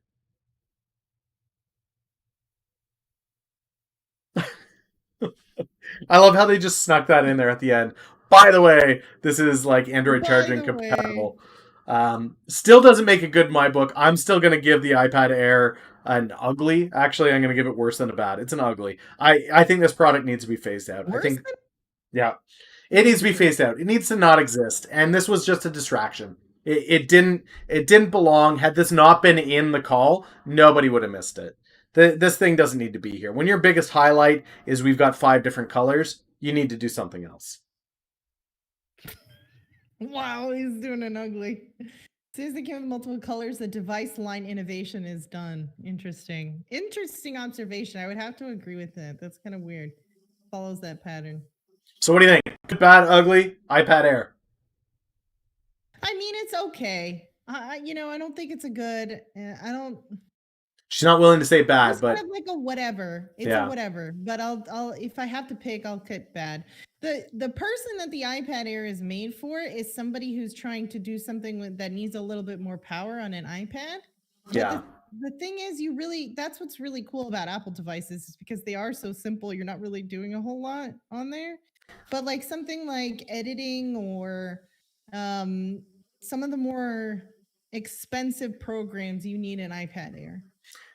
[SPEAKER 1] I love how they just snuck that in there at the end. By the way, this is like Android
[SPEAKER 2] By
[SPEAKER 1] charging
[SPEAKER 2] the way,
[SPEAKER 1] compatible. Still doesn't make a good in my book. I'm still going to give the iPad Air an ugly. Actually, I'm going to give it worse than a bad. It's an ugly. I think this product needs to be phased out. I
[SPEAKER 2] worse
[SPEAKER 1] think, yeah, it needs to be phased out. It needs to not exist. And this was just a distraction. It didn't belong. Had this not been in the call, nobody would have missed it. This thing doesn't need to be here. When your biggest highlight is we've got 5 different colors, you need to do something else.
[SPEAKER 2] wow, he's doing an ugly. As soon as they came with multiple colors, the device line innovation is done. Interesting. Interesting observation. I would have to agree with that. That's kind of weird. Follows that pattern.
[SPEAKER 1] So what do you think? Good, bad, ugly? iPad Air.
[SPEAKER 2] I mean, it's okay. I don't think it's a good. I don't.
[SPEAKER 1] She's not willing to say bad,
[SPEAKER 2] Just kind
[SPEAKER 1] but
[SPEAKER 2] of like a whatever. It's a
[SPEAKER 1] yeah,
[SPEAKER 2] whatever. But I'll if I have to pick, I'll cut bad. The person that the iPad Air is made for is somebody who's trying to do something that needs a little bit more power on an iPad. But
[SPEAKER 1] yeah,
[SPEAKER 2] the thing is, that's what's really cool about Apple devices, is because they are so simple. You're not really doing a whole lot on there. But like something like editing or um some of the more expensive programs, you need an iPad Air.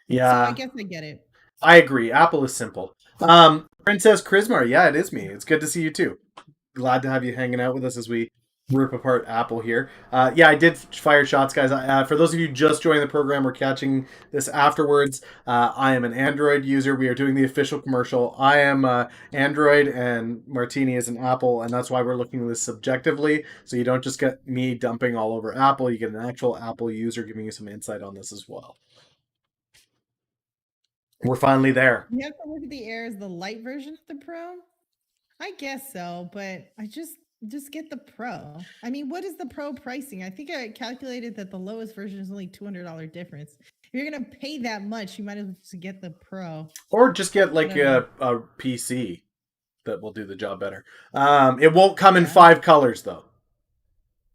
[SPEAKER 2] So I
[SPEAKER 1] yeah.
[SPEAKER 2] guess I get it.
[SPEAKER 1] I agree. Apple is simple. Princess Chrismar, yeah, it is me. It's good to see you too. Glad to have you hanging out with us as we rip apart Apple here. Yeah, I did fire shots, guys. For those of you just joining the program or catching this afterwards, I am an Android user. We are doing the official commercial. I am Android, and Martini is an Apple, and that's why we're looking at this subjectively. So you don't just get me dumping all over Apple. You get an actual Apple user giving you some insight on this as well. We're finally there.
[SPEAKER 2] You have to look at the Air as the light version of the Pro. I guess so, but I just get the Pro. I mean, what is the Pro pricing? I think I calculated that the lowest version is only $200 difference. If you're gonna pay that much, you might as well just get the Pro.
[SPEAKER 1] Or just get like a PC that will do the job better. It won't come in 5 colors though.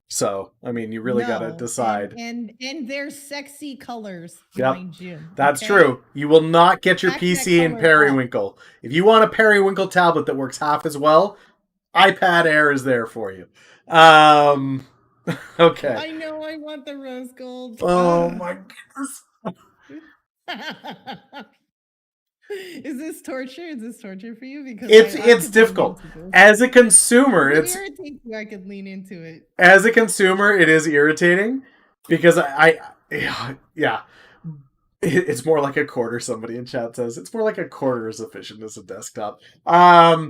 [SPEAKER 1] So, I mean, you really got to decide.
[SPEAKER 2] And they're sexy colors,
[SPEAKER 1] yep,
[SPEAKER 2] mind you.
[SPEAKER 1] That's true. You will not get your PC in periwinkle. If you want a periwinkle tablet that works half as well, iPad Air is there for you. Okay.
[SPEAKER 2] I know I want the rose gold.
[SPEAKER 1] Oh my
[SPEAKER 2] goodness. Is this torture? Is this torture for you? Because
[SPEAKER 1] it's difficult. As a consumer,
[SPEAKER 2] it irritates you. I could lean into it.
[SPEAKER 1] As a consumer, it is irritating because yeah. It's more like a quarter, somebody in chat says. It's more like a quarter as efficient as a desktop. As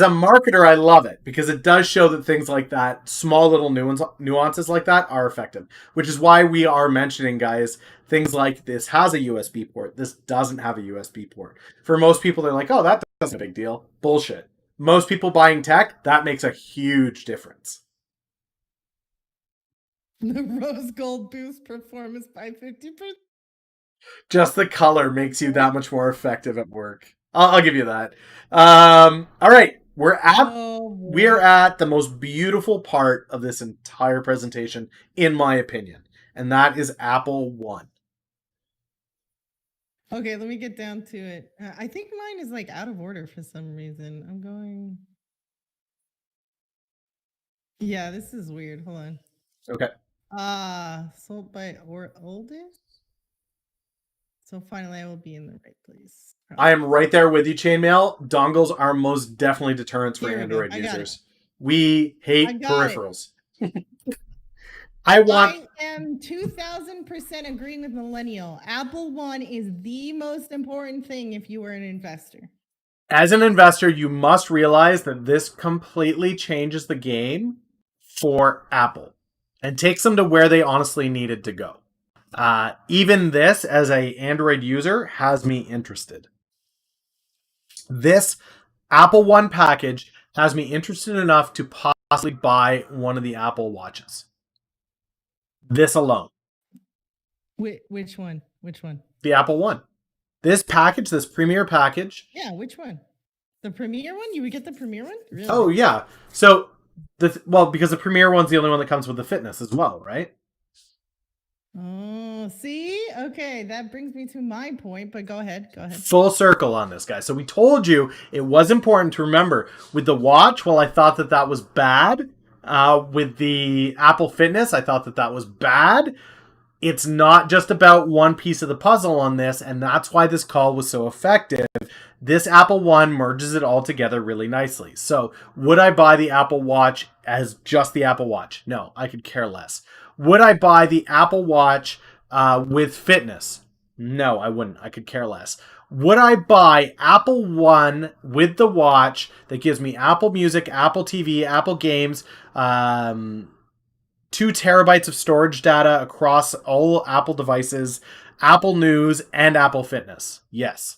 [SPEAKER 1] a marketer, I love it because it does show that things like that, small little nuances like that, are effective. Which is why we are mentioning, guys, things like this has a USB port. This doesn't have a USB port. For most people, they're like, oh, that doesn't a big deal. Bullshit. Most people buying tech, that makes a huge difference.
[SPEAKER 2] The rose gold boosts performance by 50%.
[SPEAKER 1] Just the color makes you that much more effective at work. I'll give you that. All right, we are at the most beautiful part of this entire presentation, in my opinion, and that is Apple One.
[SPEAKER 2] Okay, let me get down to it. I think mine is like out of order for some reason. I'm going. Yeah, this is weird. Hold on.
[SPEAKER 1] Okay.
[SPEAKER 2] Sold by oldest. So finally, I will be in the right place.
[SPEAKER 1] I am right there with you, Chainmail. Dongles are most definitely deterrents for Android users. We hate peripherals.
[SPEAKER 2] I am 2000% agreeing with Millennial. Apple One is the most important thing if you were an investor.
[SPEAKER 1] As an investor, you must realize that this completely changes the game for Apple and takes them to where they honestly needed to go. Even this, as an Android user, has me interested. This Apple One package has me interested enough to possibly buy one of the Apple Watches. This alone.
[SPEAKER 2] Which one? Which one?
[SPEAKER 1] The Apple One. This package, this Premier package.
[SPEAKER 2] Yeah, which one? The Premier one? You would get the Premier one?
[SPEAKER 1] Really? Oh, yeah. So, because the Premier one's the only one that comes with the fitness as well, right?
[SPEAKER 2] Oh, see? Okay, that brings me to my point, but go ahead.
[SPEAKER 1] Full circle on this, guys. So we told you it was important to remember with the watch, while I thought that was bad, with the Apple Fitness, I thought that was bad. It's not just about one piece of the puzzle on this, and that's why this call was so effective. This Apple One merges it all together really nicely. So would I buy the Apple Watch as just the Apple Watch? No, I could care less. Would I buy the Apple Watch with fitness? No, I wouldn't. I could care less. Would I buy Apple One with the watch that gives me Apple Music, Apple TV, Apple Games, 2 terabytes of storage data across all Apple devices, Apple News, and Apple Fitness? Yes,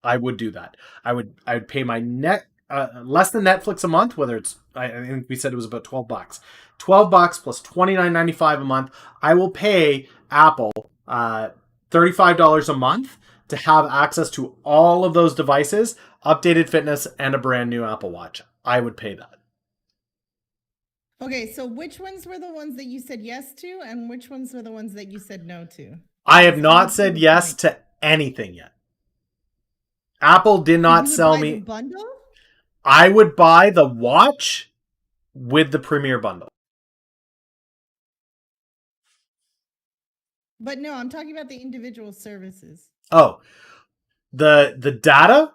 [SPEAKER 1] I would do that. I would pay my less than Netflix a month, whether it's, I think we said it was about $12. $12 plus $29.95 a month. I will pay Apple $35 a month to have access to all of those devices, updated fitness, and a brand new Apple Watch. I would pay that.
[SPEAKER 2] Okay, so which ones were the ones that you said yes to, and which ones were the ones that you said no to?
[SPEAKER 1] I have not said yes to anything yet. Apple did not sell me
[SPEAKER 2] the bundle.
[SPEAKER 1] I would buy the watch with the Premier bundle.
[SPEAKER 2] But no, I'm talking about the individual services.
[SPEAKER 1] Oh, the data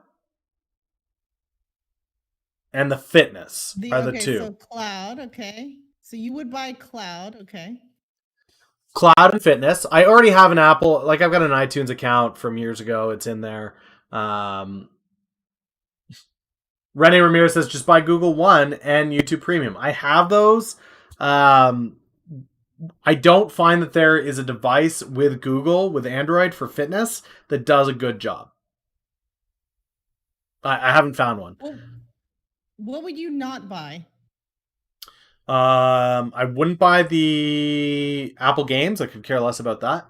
[SPEAKER 1] and the fitness
[SPEAKER 2] The
[SPEAKER 1] are the
[SPEAKER 2] okay, so
[SPEAKER 1] two.
[SPEAKER 2] cloud, okay. So you would buy cloud, okay.
[SPEAKER 1] Cloud and fitness. I already have an Apple, like I've got an iTunes account from years ago. It's in there. Um, Rene Ramirez says just buy Google One and YouTube Premium. I have those. Um, I don't find that there is a device with Google, with Android for fitness that does a good job. I haven't found one.
[SPEAKER 2] Well, what would you not buy?
[SPEAKER 1] I wouldn't buy the Apple Games. I could care less about that.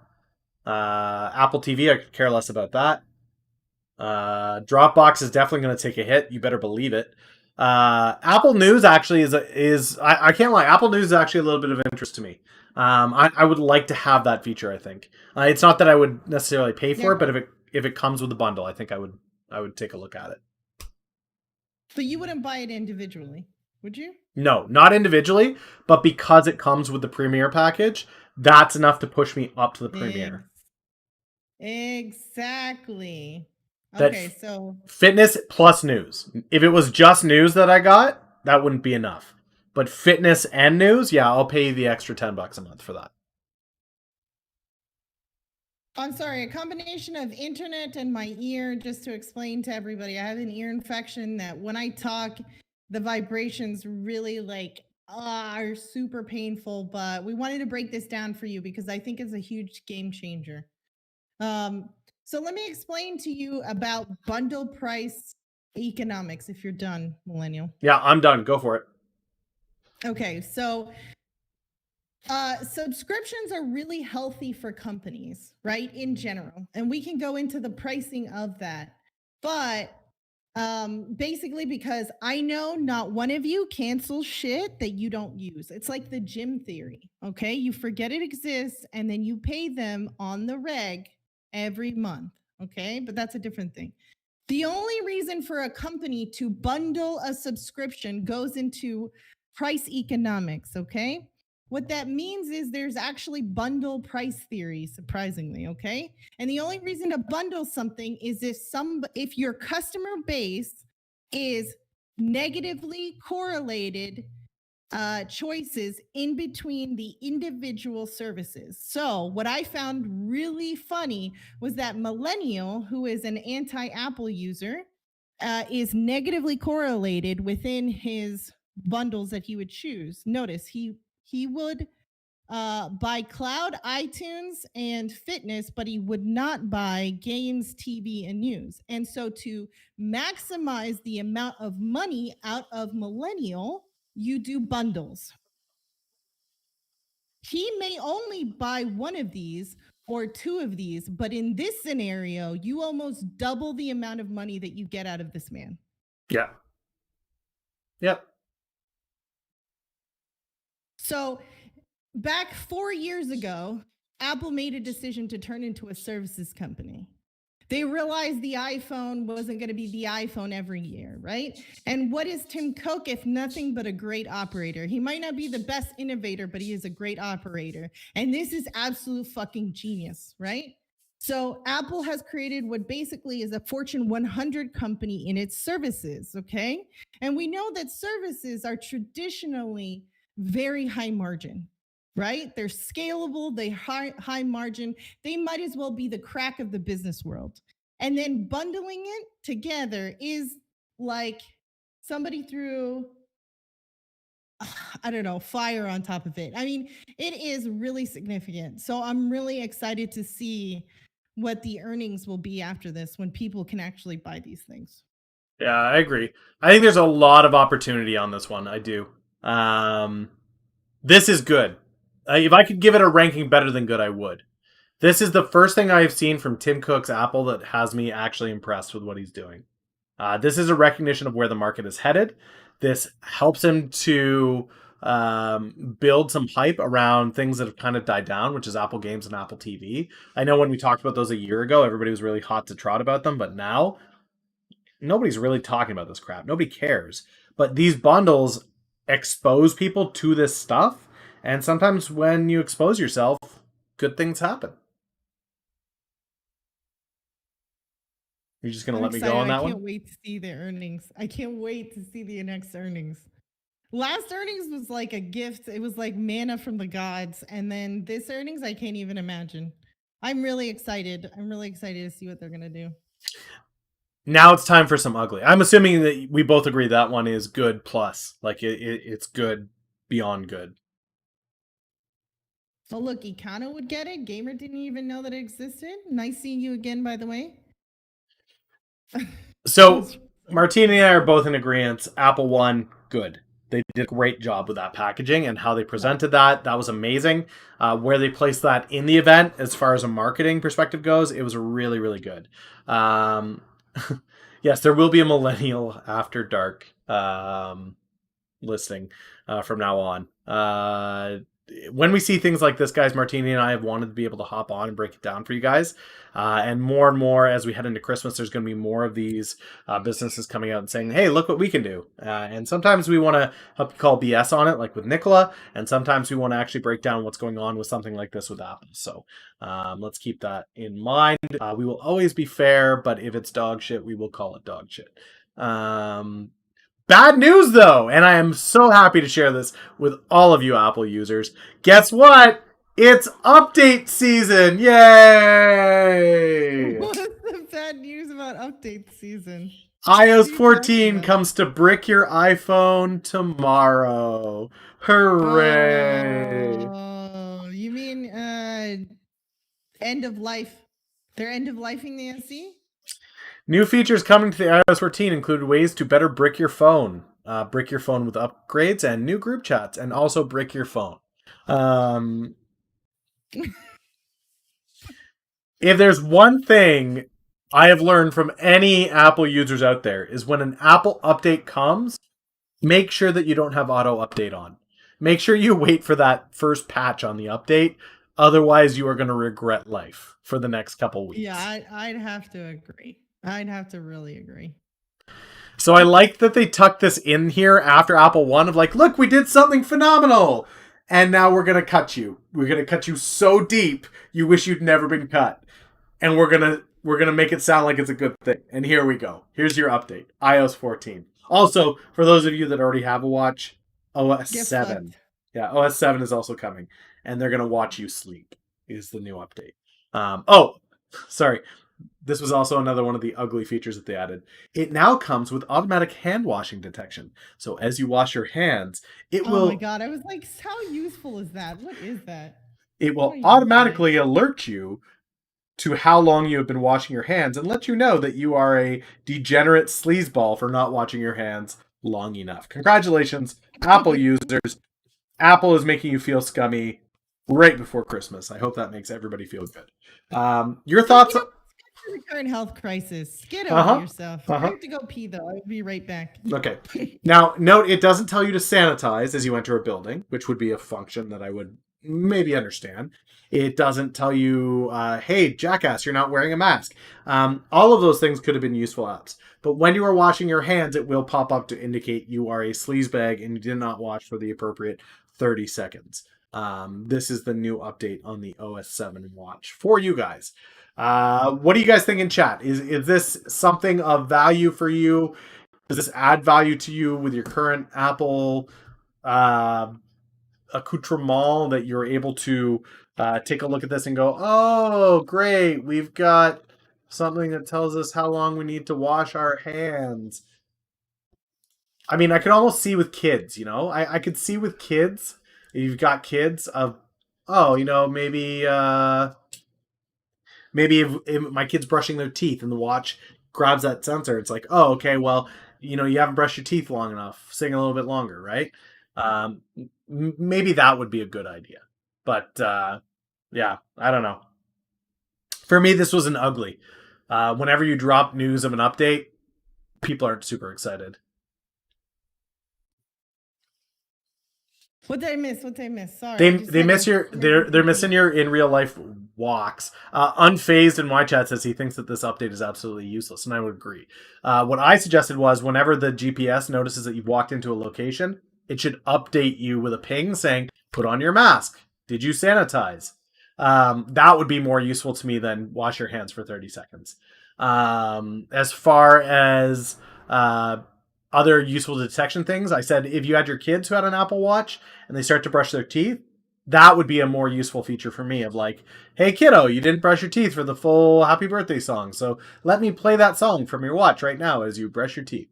[SPEAKER 1] Apple TV. I could care less about that. Dropbox is definitely going to take a hit. You better believe it. Apple News actually is I can't lie. Apple News is actually a little bit of interest to me. I would like to have that feature. I think it's not that I would necessarily pay for
[SPEAKER 2] Yeah,
[SPEAKER 1] it, but if it comes with a bundle, I think I would take a look at it.
[SPEAKER 2] but you wouldn't buy it individually, would you?
[SPEAKER 1] No, not individually, but because it comes with the Premiere package, that's enough to push me up to the Premiere.
[SPEAKER 2] Exactly.
[SPEAKER 1] That
[SPEAKER 2] Okay, so
[SPEAKER 1] fitness plus news. If it was just news that I got, that wouldn't be enough. But fitness and news, yeah, I'll pay you the extra $10 a month for that.
[SPEAKER 2] I'm sorry, a combination of internet and my ear, just to explain to everybody. I have an ear infection that when I talk, the vibrations really are super painful, but we wanted to break this down for you because I think it's a huge game changer. So let me explain to you about bundle price economics if you're done, millennial.
[SPEAKER 1] Yeah, I'm done. Go for it.
[SPEAKER 2] Okay, so subscriptions are really healthy for companies, right? In general. And we can go into the pricing of that. But basically, because I know not one of you cancels shit that you don't use. It's like the gym theory. Okay. You forget it exists and then you pay them on the reg every month. Okay. But that's a different thing. The only reason for a company to bundle a subscription goes into price economics. Okay. What that means is there's actually bundle price theory, surprisingly, okay? And the only reason to bundle something is if your customer base is negatively correlated choices in between the individual services. So, what I found really funny was that Millennial, who is an anti-Apple user, is negatively correlated within his bundles that he would choose. Notice he would buy cloud, iTunes, and fitness, but he would not buy games, TV, and news. And so, to maximize the amount of money out of Millennial, you do bundles. He may only buy one of these or two of these, but in this scenario, you almost double the amount of money that you get out of this man.
[SPEAKER 1] Yeah. Yep.
[SPEAKER 2] So, back 4 years ago, Apple made a decision to turn into a services company. They realized the iPhone wasn't going to be the iPhone every year, right? And what is Tim Cook if nothing but a great operator? He might not be the best innovator, but he is a great operator. And this is absolute fucking genius, right? So Apple has created what basically is a Fortune 100 company in its services, okay? And we know that services are traditionally very high margin, right? They're scalable, they high margin. They might as well be the crack of the business world. And then bundling it together is like somebody threw I don't know, fire on top of it. I mean, it is really significant. So I'm really excited to see what the earnings will be after this when people can actually buy these things.
[SPEAKER 1] Yeah, I agree. I think there's a lot of opportunity on this one. I do. This is good. If I could give it a ranking better than good, I would. This is the first thing I have seen from Tim Cook's Apple that has me actually impressed with what he's doing. This is a recognition of where the market is headed. This helps him to build some hype around things that have kind of died down, which is Apple Games and Apple TV. I know when we talked about those a year ago, everybody was really hot to trot about them, but now nobody's really talking about this crap. Nobody cares. But these bundles expose people to this stuff, and sometimes when you expose yourself, good things happen. You're just gonna
[SPEAKER 2] I'm
[SPEAKER 1] let me go
[SPEAKER 2] excited.
[SPEAKER 1] on
[SPEAKER 2] I
[SPEAKER 1] that
[SPEAKER 2] can't
[SPEAKER 1] one?
[SPEAKER 2] wait to see the earnings. I can't wait to see the next earnings. Last earnings was like a gift. It was like manna from the gods. And then this earnings, I can't even imagine. I'm really excited. I'm really excited to see what they're going to do.
[SPEAKER 1] Now it's time for some ugly. I'm assuming that we both agree that one is good plus. Like it's good beyond good.
[SPEAKER 2] Oh, look, Ikano would get it. Gamer didn't even know that it existed. Nice seeing you again, by the way.
[SPEAKER 1] So Martini and I are both in agreement. Apple One, good. They did a great job with that packaging and how they presented that. That was amazing. Where they placed that in the event, as far as a marketing perspective goes, it was really, really good. Um, yes, there will be a millennial after dark listing from now on. When we see things like this, guys, Martini and I have wanted to be able to hop on and break it down for you guys. And more as we head into Christmas, there's going to be more of these businesses coming out and saying, hey, look what we can do. And sometimes we want to help you call BS on it, like with Nicola. And sometimes we want to actually break down what's going on with something like this with Apple. So let's keep that in mind. We will always be fair, but if it's dog shit, we will call it dog shit. Bad news, though, and I am so happy to share this with all of you Apple users. Guess what? It's update season! Yay!
[SPEAKER 2] What's the bad news about update season?
[SPEAKER 1] iOS 14 comes to brick your iPhone tomorrow. Hooray!
[SPEAKER 2] Oh, you mean end of life? They're end of lifing the SE?
[SPEAKER 1] New features coming to the iOS 14 include ways to better brick your phone. Brick your phone with upgrades and new group chats, and also brick your phone. If there's one thing I have learned from any Apple users out there is when an Apple update comes, make sure that you don't have auto update on. Make sure you wait for that first patch on the update. Otherwise, you are going to regret life for the next couple weeks.
[SPEAKER 2] Yeah, I'd have to agree. I'd have to really agree.
[SPEAKER 1] So I like that they tucked this in here after Apple One of like, look, we did something phenomenal. And now we're going to cut you. We're going to cut you so deep, you wish you'd never been cut. And we're gonna make it sound like it's a good thing. And here we go. Here's your update. iOS 14. Also, for those of you that already have a watch, OS 7. Yeah, OS 7 is also coming. And they're gonna watch you sleep, is the new update. Sorry. This was also another one of the ugly features that they added. It now comes with automatic hand washing detection. So as you wash your hands, it will...
[SPEAKER 2] Oh my god, I was like, how useful is that? What is that?
[SPEAKER 1] It will automatically alert you to how long you have been washing your hands and let you know that you are a degenerate sleazeball for not washing your hands long enough. Congratulations, Apple users. Apple is making you feel scummy right before Christmas. I hope that makes everybody feel good. Your thoughts?
[SPEAKER 2] The current health crisis. Get over yourself. I have to go pee though. I'll be right back.
[SPEAKER 1] Okay. Now, note it doesn't tell you to sanitize as you enter a building, which would be a function that I would maybe understand. It doesn't tell you, hey, jackass, you're not wearing a mask. All of those things could have been useful apps. But when you are washing your hands, it will pop up to indicate you are a sleazebag and you did not wash for the appropriate 30 seconds. This is the new update on the OS 7 watch for you guys. What do you guys think in chat? Is this something of value for you? Does this add value to you with your current Apple accoutrement that you're able to take a look at this and go, oh, great, we've got something that tells us how long we need to wash our hands. I mean, I could almost see with kids, you know? I could see with kids, if you've got kids, of, oh, you know, maybe if my kid's brushing their teeth and the watch grabs that sensor, it's like, oh, okay, well, you know, you haven't brushed your teeth long enough. Sing a little bit longer, right? Maybe that would be a good idea. But, yeah, I don't know. For me, this was an ugly. Whenever you drop news of an update, people aren't super excited.
[SPEAKER 2] What did I miss? Sorry.
[SPEAKER 1] They miss your they're missing your in real life walks. Unfazed in my chat says he thinks that this update is absolutely useless, and I would agree. What I suggested was whenever the GPS notices that you've walked into a location, it should update you with a ping saying, "Put on your mask. Did you sanitize?" That would be more useful to me than wash your hands for 30 seconds. As far as uh, other useful detection things, I said if you had your kids who had an Apple Watch and they start to brush their teeth, that would be a more useful feature for me of like, hey kiddo, you didn't brush your teeth for the full happy birthday song, so let me play that song from your watch right now as you brush your teeth.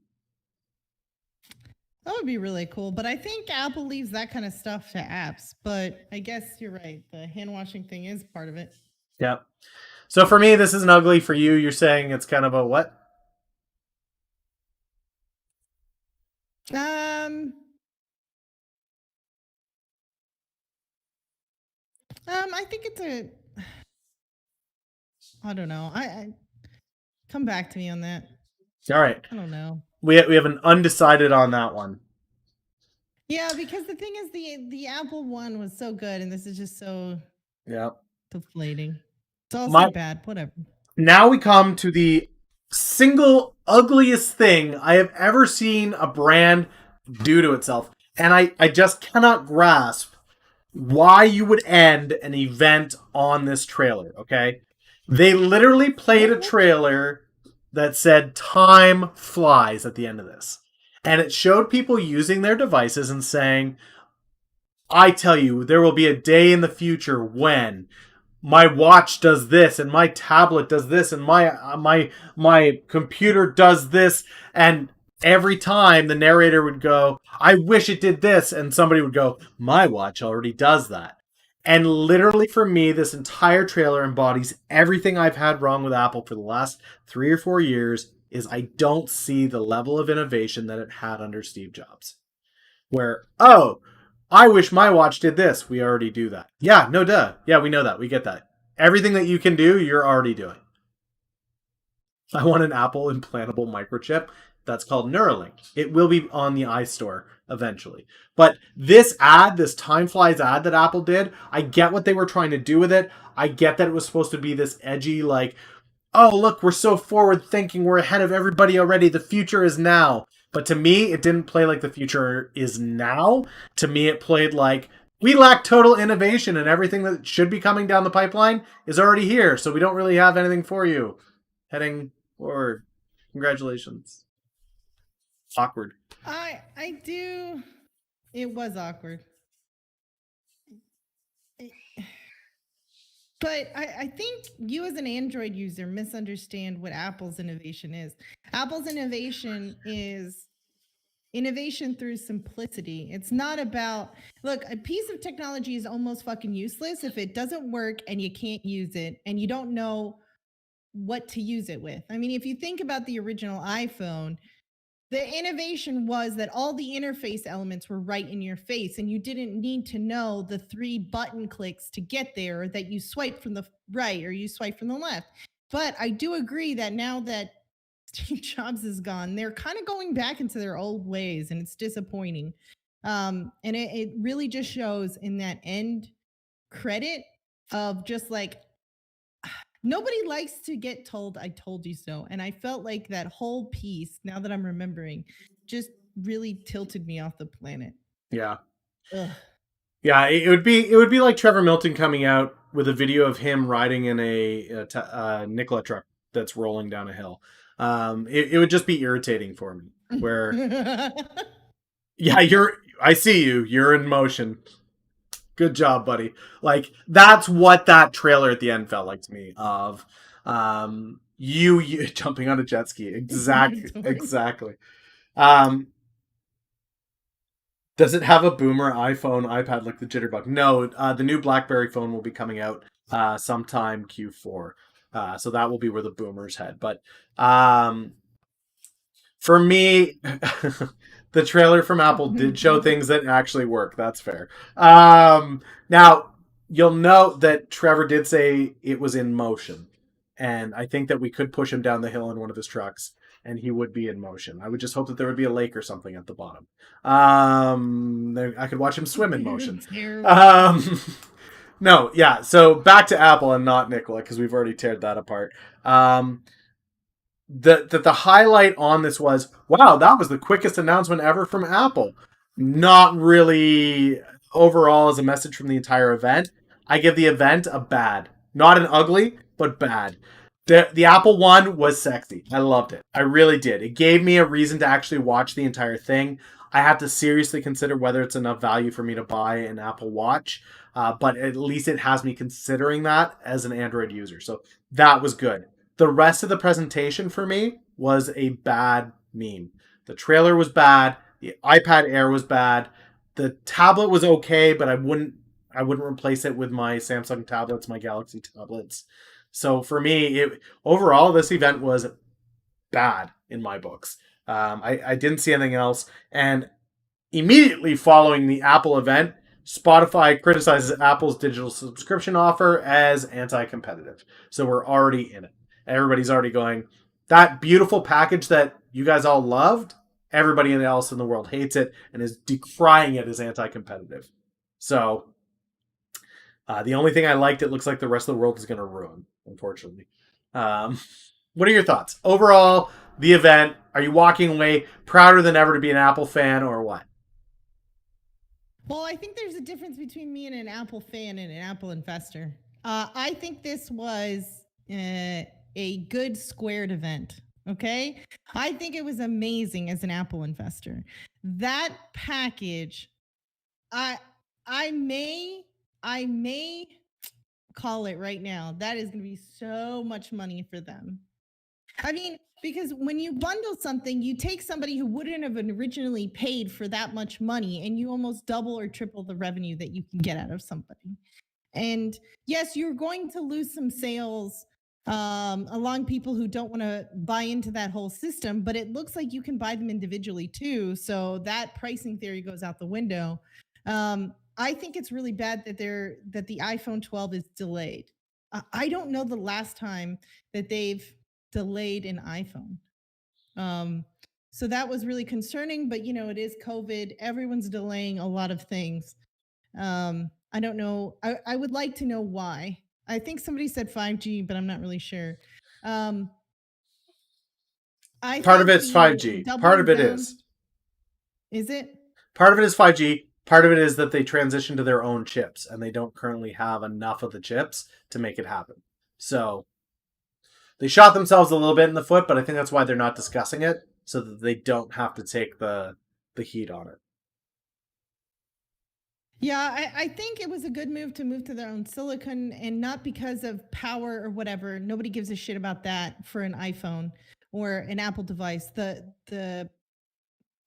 [SPEAKER 2] That would be really cool. But I think Apple leaves that kind of stuff to apps. But I guess you're right. The hand washing thing is part of it.
[SPEAKER 1] Yeah. So for me, this isn't ugly. For you, you're saying it's kind of a what?
[SPEAKER 2] Um, I think it's a. I don't know. I come back to me on that.
[SPEAKER 1] All right.
[SPEAKER 2] I don't know.
[SPEAKER 1] We have an undecided on that one.
[SPEAKER 2] Yeah, because the thing is, the Apple one was so good, and this is just so
[SPEAKER 1] Yeah.
[SPEAKER 2] deflating. It's also bad. Whatever.
[SPEAKER 1] Now we come to the single ugliest thing I have ever seen a brand do to itself. And I just cannot grasp why you would end an event on this trailer, okay? They literally played a trailer that said time flies at the end of this. And it showed people using their devices and saying, I tell you, there will be a day in the future when my watch does this and my tablet does this and my computer does this, and every time the narrator would go, I wish it did this, and somebody would go, my watch already does that. And literally for me, this entire trailer embodies everything I've had wrong with Apple for the last 3 or 4 years. Is I don't see the level of innovation that it had under Steve Jobs. Where, oh, I wish my watch did this. We already do that. Yeah, no duh. Yeah, we know that. We get that. Everything that you can do, you're already doing. I want an Apple implantable microchip that's called Neuralink. It will be on the iStore eventually. But this ad, this Time Flies ad that Apple did, I get what they were trying to do with it. I get that it was supposed to be this edgy, like, oh, look, we're so forward thinking. We're ahead of everybody already. The future is now. But to me, it didn't play like the future is now. To me, it played like we lack total innovation and everything that should be coming down the pipeline is already here. So we don't really have anything for you. Heading forward. Congratulations. Awkward.
[SPEAKER 2] I do. It was awkward. But I think you as an Android user misunderstand what Apple's innovation is. Apple's innovation is innovation through simplicity. It's not about, look, a piece of technology is almost fucking useless if it doesn't work and you can't use it and you don't know what to use it with. I mean, if you think about the original iPhone, the innovation was that all the interface elements were right in your face and you didn't need to know the 3 button clicks to get there, or that you swipe from the right or you swipe from the left. But I do agree that now that Steve Jobs is gone, they're kind of going back into their old ways, and it's disappointing. And it really just shows in that end credit of just like, nobody likes to get told I told you so. And I felt like that whole piece, now that I'm remembering, just really tilted me off the planet.
[SPEAKER 1] Yeah.
[SPEAKER 2] Ugh.
[SPEAKER 1] Yeah, it would be like Trevor Milton coming out with a video of him riding in a Nikola truck that's rolling down a hill. It would just be irritating for me. Where, yeah, I see you. You're in motion. Good job, buddy. Like that's what that trailer at the end felt like to me. Of, you jumping on a jet ski. Exactly. Does it have a boomer iPhone, iPad like the Jitterbug? No, the new BlackBerry phone will be coming out sometime Q4. So that will be where the boomers head. But for me, the trailer from Apple did show things that actually work. That's fair. Now, you'll note that Trevor did say it was in motion. And I think that we could push him down the hill in one of his trucks and he would be in motion. I would just hope that there would be a lake or something at the bottom. I could watch him swim in motion. No, yeah. So back to Apple and not Nikola, because we've already teared that apart. The highlight on this was, wow, that was the quickest announcement ever from Apple. Not really overall as a message from the entire event. I give the event a bad. Not an ugly, but bad. The Apple one was sexy. I loved it. I really did. It gave me a reason to actually watch the entire thing. I have to seriously consider whether it's enough value for me to buy an Apple Watch, but at least it has me considering that as an Android user. So that was good. The rest of the presentation for me was a bad meme. The trailer was bad. The iPad Air was bad. The tablet was okay, but I wouldn't replace it with my Samsung tablets, my Galaxy tablets. So for me, overall this event was bad in my books. I didn't see anything else, and immediately following the Apple event, Spotify criticizes Apple's digital subscription offer as anti-competitive. So we're already in it. Everybody's already going, that beautiful package that you guys all loved, everybody else in the world hates it and is decrying it as anti-competitive. So the only thing I liked, it looks like the rest of the world is going to ruin, unfortunately. Um, what are your thoughts? Overall, the event, are you walking away prouder than ever to be an Apple fan or what?
[SPEAKER 2] Well, I think there's a difference between me and an Apple fan and an Apple investor. I think this was a good squared event. Okay. I think it was amazing as an Apple investor. That package, I I may I may call it right now. That is going to be so much money for them. I mean, because when you bundle something, you take somebody who wouldn't have originally paid for that much money and you almost double or triple the revenue that you can get out of somebody. And yes, you're going to lose some sales along people who don't want to buy into that whole system, but it looks like you can buy them individually too. So that pricing theory goes out the window. I think it's really bad that the iPhone 12 is delayed. I don't know the last time that they've delayed an iPhone. Um, so that was really concerning, but it is COVID. Everyone's delaying a lot of things. I don't know. I would like to know why. I think somebody said 5G, but I'm not really sure. Um, I
[SPEAKER 1] Part of
[SPEAKER 2] think
[SPEAKER 1] it's
[SPEAKER 2] the
[SPEAKER 1] 5G. Part
[SPEAKER 2] doubling
[SPEAKER 1] of it
[SPEAKER 2] down
[SPEAKER 1] is.
[SPEAKER 2] is it?
[SPEAKER 1] Part of it is 5G. Part of it is that they transition to their own chips and they don't currently have enough of the chips to make it happen. So they shot themselves a little bit in the foot, but I think that's why they're not discussing it, so that they don't have to take the heat on it.
[SPEAKER 2] Yeah, I think it was a good move to their own silicon and not because of power or whatever. Nobody gives a shit about that for an iPhone or an Apple device. The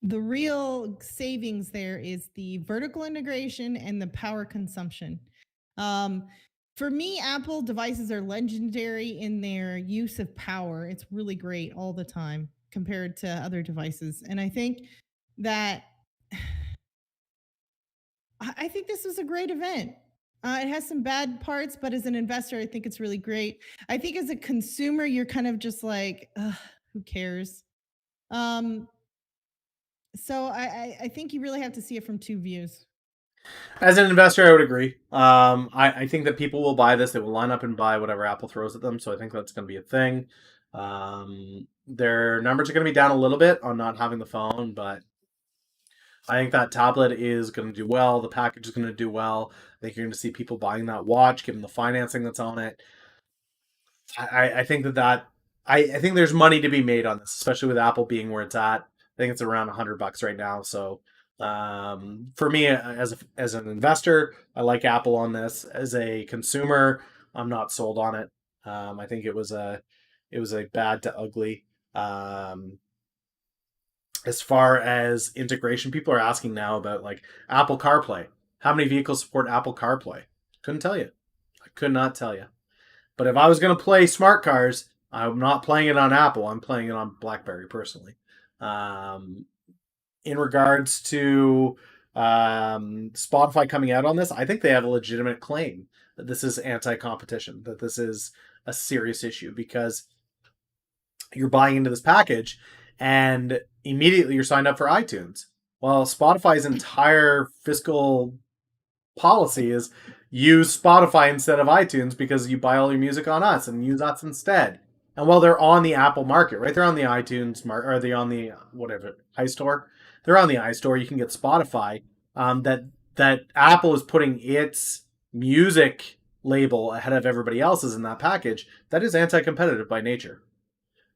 [SPEAKER 2] real savings there is the vertical integration and the power consumption. Um, for me, Apple devices are legendary in their use of power. It's really great all the time compared to other devices. And I think that I think this was a great event. It has some bad parts, but as an investor, I think it's really great. I think as a consumer, you're kind of just like, ugh, who cares? Um, so I think you really have to see it from two views.
[SPEAKER 1] As an investor, I would agree. I think that people will buy this. They will line up and buy whatever Apple throws at them. So I think that's going to be a thing. Their numbers are going to be down a little bit on not having the phone, but I think that tablet is going to do well. The package is going to do well. I think you're going to see people buying that watch, given the financing that's on it. I think I think there's money to be made on this, especially with Apple being where it's at. I think it's around $100 right now. So for me, as an investor, I like Apple on this. As a consumer, I'm not sold on it. I think it was a bad to ugly. Um, as far as integration, people are asking now about like Apple CarPlay. How many vehicles support Apple CarPlay? Couldn't tell you. I could not tell you. But if I was going to play smart cars, I'm not playing it on Apple. I'm playing it on BlackBerry personally. Um, in regards to Spotify coming out on this, I think they have a legitimate claim that this is anti-competition, that this is a serious issue because you're buying into this package and immediately you're signed up for iTunes. Well, Spotify's entire fiscal policy is use Spotify instead of iTunes because you buy all your music on us and use us instead. And while they're on the Apple market, right? They're on the iTunes market, or they're on the whatever iStore. They're on the iStore. You can get Spotify. That Apple is putting its music label ahead of everybody else's in that package, that is anti-competitive by nature.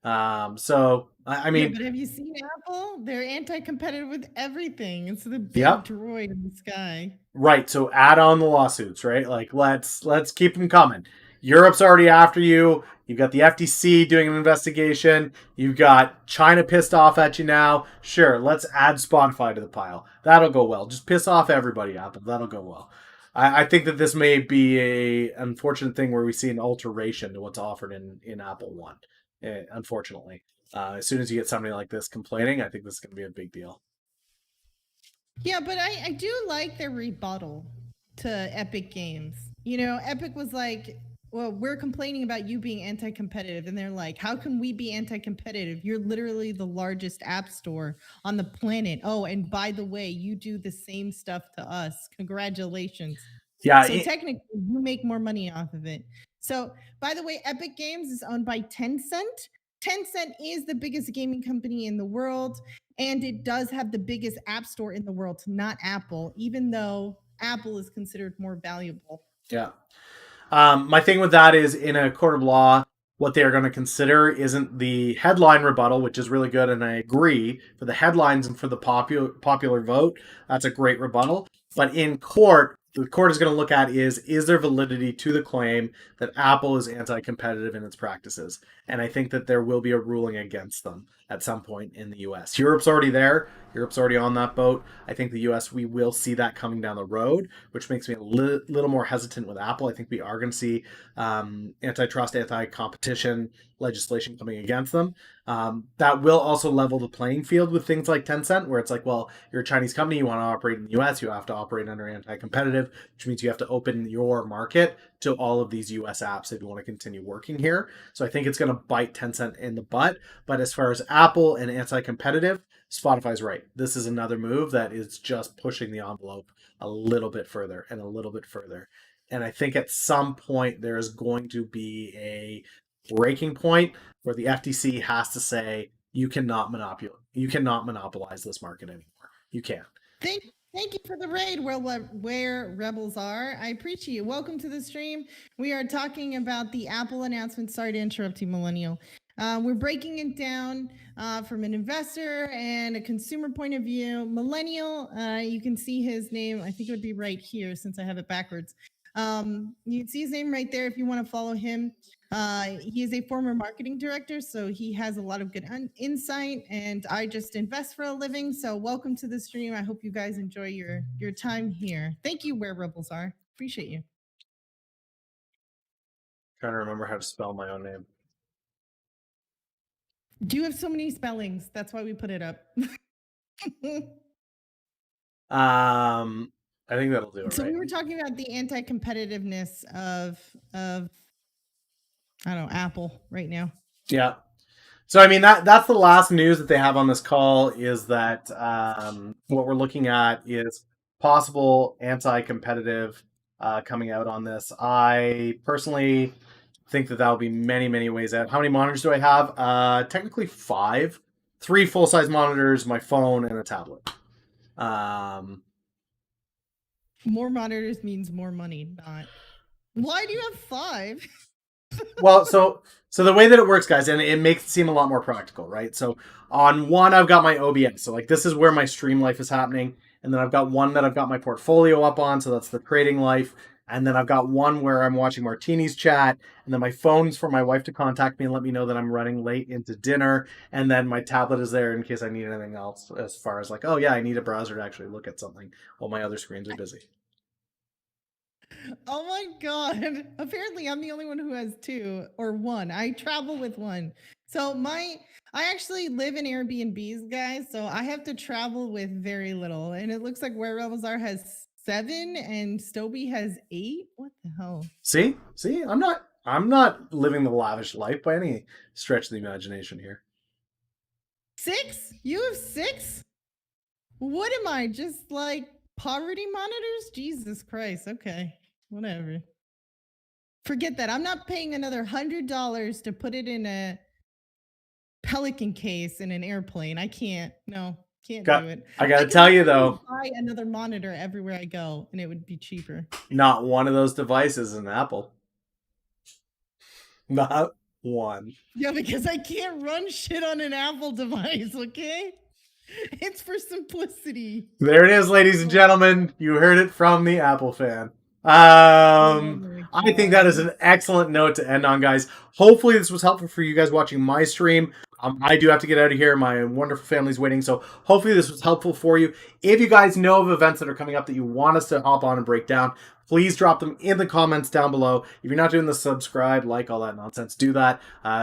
[SPEAKER 1] So I
[SPEAKER 2] Yeah,
[SPEAKER 1] mean,
[SPEAKER 2] but have you seen Apple? They're anti-competitive with everything. It's the big
[SPEAKER 1] yep,
[SPEAKER 2] droid in the sky.
[SPEAKER 1] right. So add on the lawsuits, right? Like let's keep them coming. Europe's already after you. You've got the FTC doing an investigation. You've got China pissed off at you now. Sure, let's add Spotify to the pile. That'll go well. Just piss off everybody, Apple. That'll go well. I think that this may be a unfortunate thing where we see an alteration to what's offered in Apple One. Unfortunately, as soon as you get somebody like this complaining, I think this is going to be a big deal.
[SPEAKER 2] Yeah, but I do like their rebuttal to Epic Games. You know, Epic was like, well, we're complaining about you being anti competitive. And they're like, how can we be anti competitive? You're literally the largest app store on the planet. Oh, and by the way, you do the same stuff to us. Congratulations.
[SPEAKER 1] Yeah,
[SPEAKER 2] So technically, you make more money off of it. So, by the way, Epic Games is owned by Tencent. Tencent is the biggest gaming company in the world, and it does have the biggest app store in the world, not Apple, even though Apple is considered more valuable.
[SPEAKER 1] yeah. My thing with that is in a court of law, what they are going to consider isn't the headline rebuttal, which is really good, and I agree for the headlines and for the popular vote. That's a great rebuttal. But in court, the court is going to look at is there validity to the claim that Apple is anti-competitive in its practices, and I think that there will be a ruling against them at some point in the U.S. Europe's already there. Europe's already on that boat. I think the U.S. we will see that coming down the road, which makes me a little more hesitant with Apple. I think we are going to see antitrust, anti-competition legislation coming against them. That will also level the playing field with things like Tencent, where it's like, well, you're a Chinese company, you want to operate in the U.S., you have to operate under anti-competitive, which means you have to open your market to all of these U.S. apps if you want to continue working here. So I think it's going to bite Tencent in the butt. But as far as Apple and anti-competitive, Spotify's right. This is another move that is just pushing the envelope a little bit further and a little bit further. And I think at some point there is going to be a breaking point where the FTC has to say you cannot monopolize this market anymore. You can't.
[SPEAKER 2] Thank you for the raid where rebels are. I appreciate you. Welcome to the stream. We are talking about the Apple announcement. Sorry to interrupt you, Millennial. We're breaking it down from an investor and a consumer point of view. Millennial, you can see his name. I think it would be right here since I have it backwards. You can see his name right there if you want to follow him. He is a former marketing director, so he has a lot of good insight. And I just invest for a living. So welcome to the stream. I hope you guys enjoy your time here. Thank you, Where Rebels Are. Appreciate you.
[SPEAKER 1] Trying to remember how to spell my own name.
[SPEAKER 2] Do you have so many spellings? That's why we put it up.
[SPEAKER 1] I think that'll do it.
[SPEAKER 2] So
[SPEAKER 1] right?
[SPEAKER 2] we were talking about the anti-competitiveness of I don't know, Apple right now.
[SPEAKER 1] Yeah. So I mean that's the last news that they have on this call is that what we're looking at is possible anti-competitive coming out on this. I personally think that will be many ways out. How many monitors do I have? Technically 5, 3 full-size monitors, my phone, and a tablet.
[SPEAKER 2] More monitors means more money. Not. Why do you have 5?
[SPEAKER 1] Well, so the way that it works, guys, and it makes it seem a lot more practical, right? So on one, I've got my OBS. So like this is where my stream life is happening. And then I've got one that I've got my portfolio up on. So that's the trading life. And then I've got one where I'm watching Martini's chat. And then my phone's for my wife to contact me and let me know that I'm running late into dinner. And then my tablet is there in case I need anything else as far as like, oh yeah, I need a browser to actually look at something while my other screens are busy.
[SPEAKER 2] Oh my god. Apparently I'm the only one who has 2 or 1. I travel with 1. So I actually live in Airbnbs, guys, so I have to travel with very little. And it looks like Where Rebels Are has 7 and Stoby has 8. What the hell?
[SPEAKER 1] See? I'm not living the lavish life by any stretch of the imagination here.
[SPEAKER 2] 6? You have 6? What am I? Just like poverty monitors? Jesus Christ. Okay. Whatever. Forget that. I'm not paying another $100 to put it in a Pelican case in an airplane. I can't. No. Can't do it.
[SPEAKER 1] I gotta
[SPEAKER 2] could
[SPEAKER 1] tell you
[SPEAKER 2] literally
[SPEAKER 1] though,
[SPEAKER 2] buy another monitor everywhere I go, and it would be cheaper.
[SPEAKER 1] not one of those devices is an Apple. Not one.
[SPEAKER 2] Yeah, because I can't run shit on an Apple device, okay? It's for simplicity.
[SPEAKER 1] There it is, ladies and gentlemen. You heard it from the Apple fan.
[SPEAKER 2] Oh my
[SPEAKER 1] I think that is
[SPEAKER 2] God.
[SPEAKER 1] an excellent note to end on, guys. Hopefully, this was helpful for you guys watching my stream. I do have to get out of here. My wonderful family's waiting. So hopefully this was helpful for you. If you guys know of events that are coming up that you want us to hop on and break down, please drop them in the comments down below. If you're not doing the subscribe, like, all that nonsense, do that.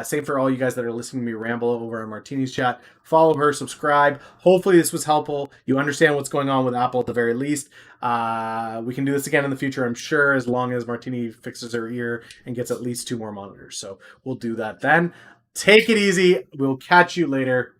[SPEAKER 1] Same for all you guys that are listening to me ramble over on Martini's chat. Follow her, subscribe. Hopefully this was helpful. You understand what's going on with Apple at the very least. We can do this again in the future, I'm sure, as long as Martini fixes her ear and gets at least 2 more monitors. So we'll do that then. Take it easy. We'll catch you later.